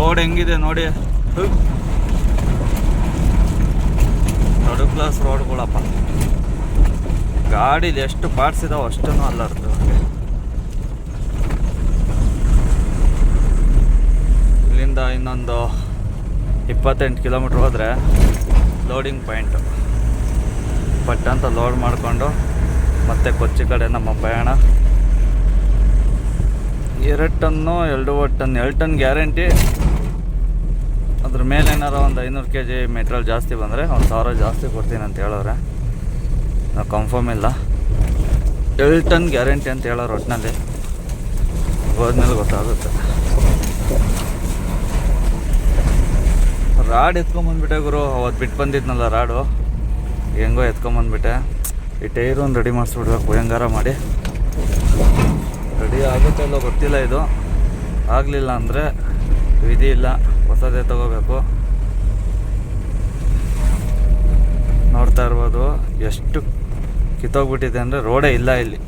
Road ಹೆಂಗಿದೆ ನೋಡಿ. ದೊಡ್ಡ ಕ್ಲಾಸ್ ರೋಡ್ಗಳಪ್ಪ. ಗಾಡಿಲಿ ಎಷ್ಟು ಪಾರ್ಟ್ಸ್ ಇದಾವೆ ಅಷ್ಟೂ ಅಲ್ಲಾಡ್ತವೆ. ಇಲ್ಲಿಂದ ಇನ್ನೊಂದು 28 ಕಿಲೋಮೀಟ್ರ್ ಹೋದರೆ ಲೋಡಿಂಗ್ ಪಾಯಿಂಟು. ಪಟ್ಟಂತ ಲೋಡ್ ಮಾಡಿಕೊಂಡು ಮತ್ತೆ ಕೊಚ್ಚಿ ಕಡೆ ನಮ್ಮ ಪ್ರಯಾಣ. 2 ಟನ್ನು 2 ಟನ್ 2 ಟನ್ ಗ್ಯಾರಂಟಿ. ಅದ್ರ ಮೇಲೆ ಏನಾರ ಒಂದು 500 kg ಮೆಟೀರಿಯಲ್ ಜಾಸ್ತಿ ಬಂದರೆ 1000 ಜಾಸ್ತಿ ಕೊಡ್ತೀನಿ ಅಂತ ಹೇಳೋರೆ. ನಾವು ಕನ್ಫರ್ಮ್ ಇಲ್ಲ. 2 ಟನ್ ಗ್ಯಾರಂಟಿ ಅಂತ ಹೇಳೋರು ಒಟ್ಟಿನಲ್ಲಿ. ಹೋದ್ಮೇಲೆ ಗೊತ್ತಾಗುತ್ತೆ. ರಾಡ್ ಎತ್ಕೊಂಬಂದ್ಬಿಟ್ಟೆ ಗುರು. ಅವತ್ತು ಬಿಟ್ಟು ಬಂದಿದ್ನಲ್ಲ ರಾಡು, ಹೆಂಗೋ ಎತ್ಕೊಂಬಂದ್ಬಿಟ್ಟೆ. ಈ ಟೈರು ಒಂದು ರೆಡಿ ಮಾಡಿಸ್ಬಿಡ್ಬೇಕು ಹೆಂಗಾರ ಮಾಡಿ. ರೆಡಿ ಆಗುತ್ತೆ ಅಲ್ಲೋ ಗೊತ್ತಿಲ್ಲ. ಇದು ಆಗಲಿಲ್ಲ ಅಂದರೆ ವಿಧಿ ಇಲ್ಲ, ಹೊಸದೇ ತಗೋಬೇಕು. ನೋಡ್ತಾ ಇರ್ಬೋದು ಎಷ್ಟು ಕಿತ್ತೋಗ್ಬಿಟ್ಟಿದೆ ಅಂದರೆ ರೋಡೇ ಇಲ್ಲ ಇಲ್ಲಿ.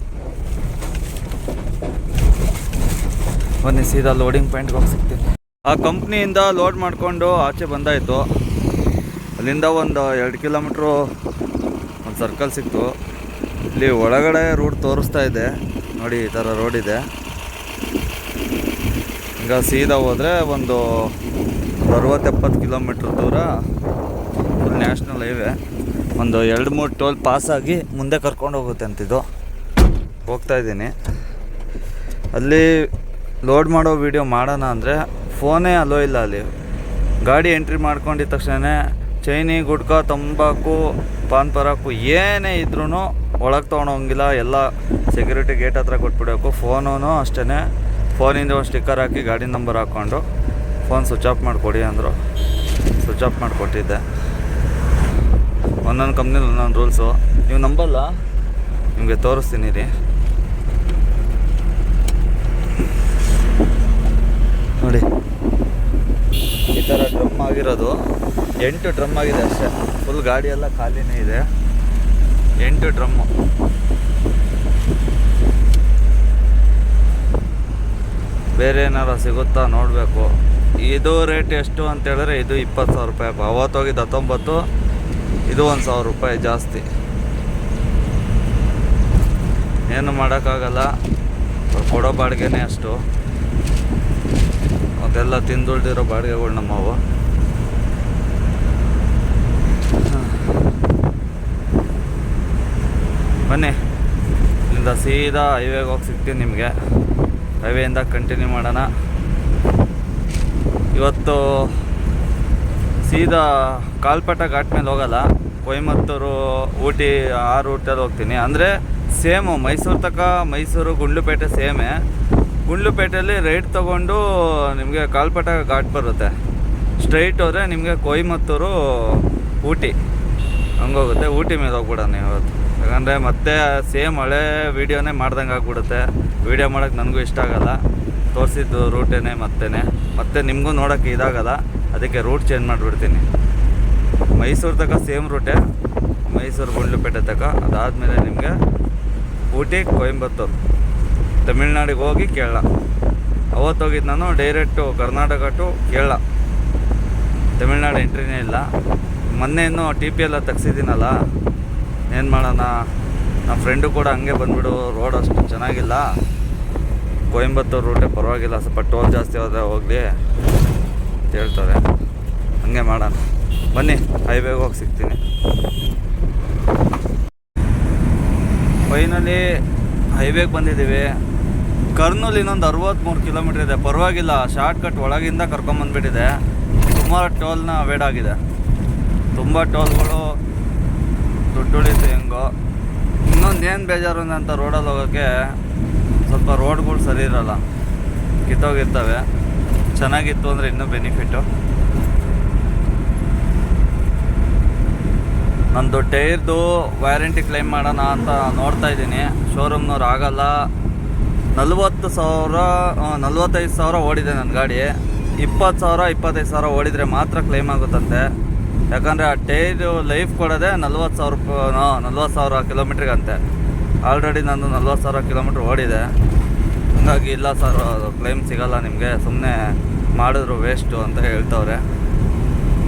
ಬನ್ನಿ ಸೀದಾ ಲೋಡಿಂಗ್ ಪಾಯಿಂಟ್ಗೆ ಹೋಗಿ ಸಿಗ್ತೀನಿ. ಆ ಕಂಪ್ನಿಯಿಂದ ಲೋಡ್ ಮಾಡಿಕೊಂಡು ಆಚೆ ಬಂದಾಯಿತು. ಅಲ್ಲಿಂದ ಒಂದು 2 ಕಿಲೋಮೀಟ್ರು ಒಂದು ಸರ್ಕಲ್ ಸಿಕ್ತು. ಇಲ್ಲಿ ಒಳಗಡೆ ರೂಟ್ ತೋರಿಸ್ತಾ ಇದೆ ನೋಡಿ. ಈ ಥರ ರೋಡ್ ಇದೆ. ಈಗ ಸೀದಾ ಹೋದರೆ ಒಂದು 60-70 ಕಿಲೋಮೀಟ್ರ್ ದೂರ ಫುಲ್ ನ್ಯಾಷನಲ್ ಹೈವೇ. ಒಂದು 2-3 ಟೋಲ್ ಪಾಸಾಗಿ ಮುಂದೆ ಕರ್ಕೊಂಡು ಹೋಗುತ್ತೆ ಅಂತಿದ್ದು. ಹೋಗ್ತಾಯಿದ್ದೀನಿ. ಅಲ್ಲಿ ಲೋಡ್ ಮಾಡೋ ವೀಡಿಯೋ ಮಾಡೋಣ ಅಂದರೆ ಫೋನೇ ಅಲೋ ಇಲ್ಲ ಅಲ್ಲಿ. ಗಾಡಿ ಎಂಟ್ರಿ ಮಾಡ್ಕೊಂಡಿದ್ದ ತಕ್ಷಣ ಚೈನಿ, ಗುಟ್ಕಾ, ತಂಬಾಕು, ಪಾನ್ ಪರಾಕು ಏನೇ ಇದ್ರೂ ಒಳಗೆ ತೊಗೊಂಡೋಗಿಲ್ಲ. ಎಲ್ಲ ಸೆಕ್ಯೂರಿಟಿ ಗೇಟ್ ಹತ್ರ ಕೊಟ್ಬಿಡಬೇಕು. ಫೋನೂ ಅಷ್ಟೇ. ಫೋನಿಂದ ಒಂದು ಸ್ಟಿಕ್ಕರ್ ಹಾಕಿ ಗಾಡಿ ನಂಬರ್ ಹಾಕ್ಕೊಂಡು ಫೋನ್ ಸ್ವಿಚ್ ಆಫ್ ಮಾಡಿಕೊಡಿ ಅಂದರು. ಸ್ವಿಚ್ ಆಫ್ ಮಾಡಿಕೊಟ್ಟಿದ್ದೆ. ಒಂದೊಂದು ಕಂಪ್ನಿಲಿ ಒಂದೊಂದು ರೂಲ್ಸು. ನೀವು ನಂಬಲ್ಲ, ನಿಮಗೆ ತೋರಿಸ್ತೀನಿ ರೀ. ನೋಡಿ ಈ ಥರ ಡ್ರಮ್ ಆಗಿರೋದು 8 ಡ್ರಮ್ ಆಗಿದೆ ಅಷ್ಟೇ. ಫುಲ್ ಗಾಡಿ ಎಲ್ಲ ಖಾಲಿನೇ ಇದೆ. 8 ಡ್ರಮ್ಮು. ಬೇರೆ ಏನಾರು ಸಿಗುತ್ತಾ ನೋಡಬೇಕು. ಇದು ರೇಟ್ ಎಷ್ಟು ಅಂತೇಳಿದ್ರೆ ಇದು 20,000 ರೂಪಾಯಿ. ಅವತ್ತೋಗಿದ್ದು 19. ಇದು 1,000 ರೂಪಾಯಿ ಜಾಸ್ತಿ. ಏನು ಮಾಡೋಕ್ಕಾಗಲ್ಲ. ಕೊಡೋ ಬಾಡಿಗೆನೇ ಅಷ್ಟು. ಅದೆಲ್ಲ ತಿಂದುಳ್ದಿರೋ ಬಾಡಿಗೆಗಳು ನಮ್ಮವು. ಬನ್ನಿ ಇಲ್ಲಿಂದ ಸೀದಾ ಹೈವೇಗೆ ಹೋಗಿ ಸಿಗ್ತೀನಿ ನಿಮಗೆ. ಹೈವೇಯಿಂದ ಕಂಟಿನ್ಯೂ ಮಾಡೋಣ. ಇವತ್ತು ಸೀದಾ ಕಾಲ್ಪಟ ಘಾಟ್ ಮೇಲೆ ಹೋಗಲ್ಲ. ಕೊಯಮತ್ತೂರು, ಊಟಿ ಆ ರೂಟಲ್ಲಿ ಹೋಗ್ತೀನಿ. ಅಂದರೆ ಸೇಮು ಮೈಸೂರು ತನಕ, ಮೈಸೂರು ಗುಂಡ್ಲುಪೇಟೆ ಸೇಮೇ. ಗುಂಡ್ಲುಪೇಟೆಯಲ್ಲಿ ರೈಟ್ ತೊಗೊಂಡು ನಿಮಗೆ ಕಾಲ್ಪಟ ಘಾಟ್ ಬರುತ್ತೆ. ಸ್ಟ್ರೈಟ್ ಹೋದರೆ ನಿಮಗೆ ಕೊಯಮತ್ತೂರು, ಊಟಿ ಹಂಗೋಗುತ್ತೆ. ಊಟಿ ಮೇಲೆ ಹೋಗ್ಬಿಡೋಣ ಇವತ್ತು. ಯಾಕಂದರೆ ಮತ್ತೆ ಸೇಮ್ ಹಳೆ ವೀಡಿಯೋನೇ ಮಾಡ್ದಂಗೆ ಆಗ್ಬಿಡುತ್ತೆ. ವೀಡಿಯೋ ಮಾಡೋಕ್ಕೆ ನನಗೂ ಇಷ್ಟ ಆಗೋಲ್ಲ. ತೋರಿಸಿದ್ದು ರೂಟೇನೆ ಮತ್ತೆ ನಿಮಗೂ ನೋಡೋಕ್ಕೆ ಇದಾಗಲ್ಲ. ಅದಕ್ಕೆ ರೂಟ್ ಚೇಂಜ್ ಮಾಡಿಬಿಡ್ತೀನಿ. ಮೈಸೂರು ತನಕ ಸೇಮ್ ರೂಟೇ, ಮೈಸೂರು ಗುಂಡ್ಲುಪೇಟೆ ತನಕ. ಅದಾದಮೇಲೆ ನಿಮಗೆ ಊಟಿ, ಕೊಯಂಬತ್ತೂರು, ತಮಿಳ್ನಾಡಿಗೆ ಹೋಗಿ ಕೇರಳ. ಅವತ್ತು ಹೋಗಿದ್ದು ನಾನು ಡೈರೆಕ್ಟು ಕರ್ನಾಟಕ ಟು ಕೇರಳ. ತಮಿಳ್ನಾಡು ಎಂಟ್ರಿನೇ ಇಲ್ಲ. ಮೊನ್ನೆ ಇನ್ನೂ TP ಎಲ್ಲ ತೆಗ್ಸಿದ್ದೀನಲ್ಲ, ಏನು ಮಾಡೋಣ. ನಮ್ಮ ಫ್ರೆಂಡು ಕೂಡ ಹಂಗೆ ಬಂದುಬಿಡು, ರೋಡ್ ಅಷ್ಟು ಚೆನ್ನಾಗಿಲ್ಲ, ಕೊಯಂಬತ್ತೂರು ರೂಟೇ ಪರವಾಗಿಲ್ಲ, ಸ್ವಲ್ಪ ಟೋಲ್ ಜಾಸ್ತಿ ಹೋದರೆ ಹೋಗಲಿ ಅಂತ ಹೇಳ್ತಾರೆ. ಹಂಗೆ ಮಾಡೋಣ. ಬನ್ನಿ ಹೈವೇಗೆ ಹೋಗಿ ಸಿಗ್ತೀನಿ. ಫೈನಲಿ ಹೈವೇಗೆ ಬಂದಿದ್ದೀವಿ. ಕರ್ನೂಲ್ ಇನ್ನೊಂದು 63 ಕಿಲೋಮೀಟ್ರ್ ಇದೆ. ಪರವಾಗಿಲ್ಲ, ಶಾರ್ಟ್ಕಟ್ ಒಳಗಿಂದ ಕರ್ಕೊಂಬಂದ್ಬಿಟ್ಟಿದೆ. ಸುಮಾರು ಟೋಲ್ನ ಅವಾಯ್ಡ್ ಆಗಿದೆ. ತುಂಬ ಟೋಲ್ಗಳು ದುಡ್ಡು ಉಳಿತು ಹೆಂಗೋ. ಇನ್ನೊಂದು ಏನು ಬೇಜಾರು ಅಂತ ರೋಡಲ್ಲಿ ಹೋಗೋಕ್ಕೆ ಸ್ವಲ್ಪ ರೋಡ್ಗಳು ಸರಿ ಇರೋಲ್ಲ, ಕಿತ್ತೋಗಿರ್ತವೆ. ಚೆನ್ನಾಗಿತ್ತು ಅಂದರೆ ಇನ್ನೂ ಬೆನಿಫಿಟ್ಟು. ನಂದು ಟೈರ್ದು ವ್ಯಾರಂಟಿ ಕ್ಲೈಮ್ ಮಾಡೋಣ ಅಂತ ನೋಡ್ತಾಯಿದ್ದೀನಿ. ಶೋರೂಮ್ನವ್ರು ಆಗಲ್ಲ. 45,000 ಓಡಿದೆ ನನ್ನ ಗಾಡಿ. 20,000-25,000 ಓಡಿದರೆ ಮಾತ್ರ ಕ್ಲೈಮ್ ಆಗುತ್ತಂತೆ. ಯಾಕಂದರೆ ಆ ಟೈರು ಲೈಫ್ ಕೊಡೋದೆ 40,000 ಕಿಲೋಮೀಟ್ರಿಗಂತೆ. ಆಲ್ರೆಡಿ ನಂದು 40,000 ಕಿಲೋಮೀಟ್ರ್ ಓಡಿದೆ. ಹಾಗಾಗಿ ಇಲ್ಲ ಸರ್, ಕ್ಲೈಮ್ ಸಿಗೋಲ್ಲ ನಿಮಗೆ, ಸುಮ್ಮನೆ ಮಾಡಿದ್ರು ವೇಸ್ಟು ಅಂತ ಹೇಳ್ತವ್ರೆ.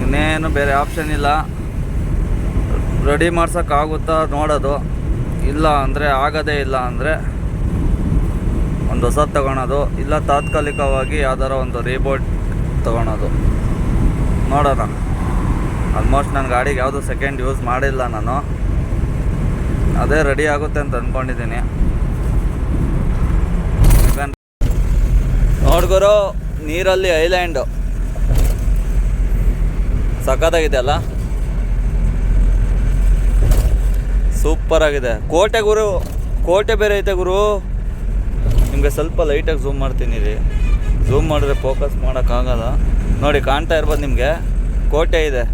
ಇನ್ನೇನು ಬೇರೆ ಆಪ್ಷನ್ ಇಲ್ಲ, ರೆಡಿ ಮಾಡ್ಸೋಕ್ಕಾಗುತ್ತಾ ನೋಡೋದು. ಇಲ್ಲ ಅಂದರೆ ಆಗೋದೇ ಇಲ್ಲ ಅಂದರೆ ಒಂದು ಹೊಸದು ತೊಗೊಳೋದು, ಇಲ್ಲ ತಾತ್ಕಾಲಿಕವಾಗಿ ಯಾವ್ದಾರ ಒಂದು ರೀಬೋಟ್ ತೊಗೊಳೋದು. ನೋಡೋಣ. ಆಲ್ಮೋಸ್ಟ್ ನನ್ನ ಗಾಡಿಗೆ ಯಾವುದು ಸೆಕೆಂಡ್ ಯೂಸ್ ಮಾಡಿಲ್ಲ ನಾನು, ಅದೇ ರೆಡಿ ಆಗುತ್ತೆ ಅಂತ ಅಂದ್ಕೊಂಡಿದ್ದೀನಿ. ನೋಡ್ಗುರು, ನೀರಲ್ಲಿ ಐಲ್ಯಾಂಡು ಸಖತ್ತಾಗಿದೆ ಅಲ್ಲ, ಸೂಪರ್ ಆಗಿದೆ. ಕೋಟೆ ಗುರು, ಕೋಟೆ ಬೇರೆ ಐತೆ ಗುರು. ನಿಮಗೆ ಸ್ವಲ್ಪ ಲೈಟಾಗಿ ಝೂಮ್ ಮಾಡ್ತೀನಿ ರೀ, ಝೂಮ್ ಮಾಡಿದ್ರೆ ಫೋಕಸ್ ಮಾಡೋಕ್ಕಾಗಲ್ಲ. ನೋಡಿ ಕಾಣ್ತಾ ಇರ್ಬೋದು ನಿಮಗೆ, ಕೋಟೆ ಇದೆ.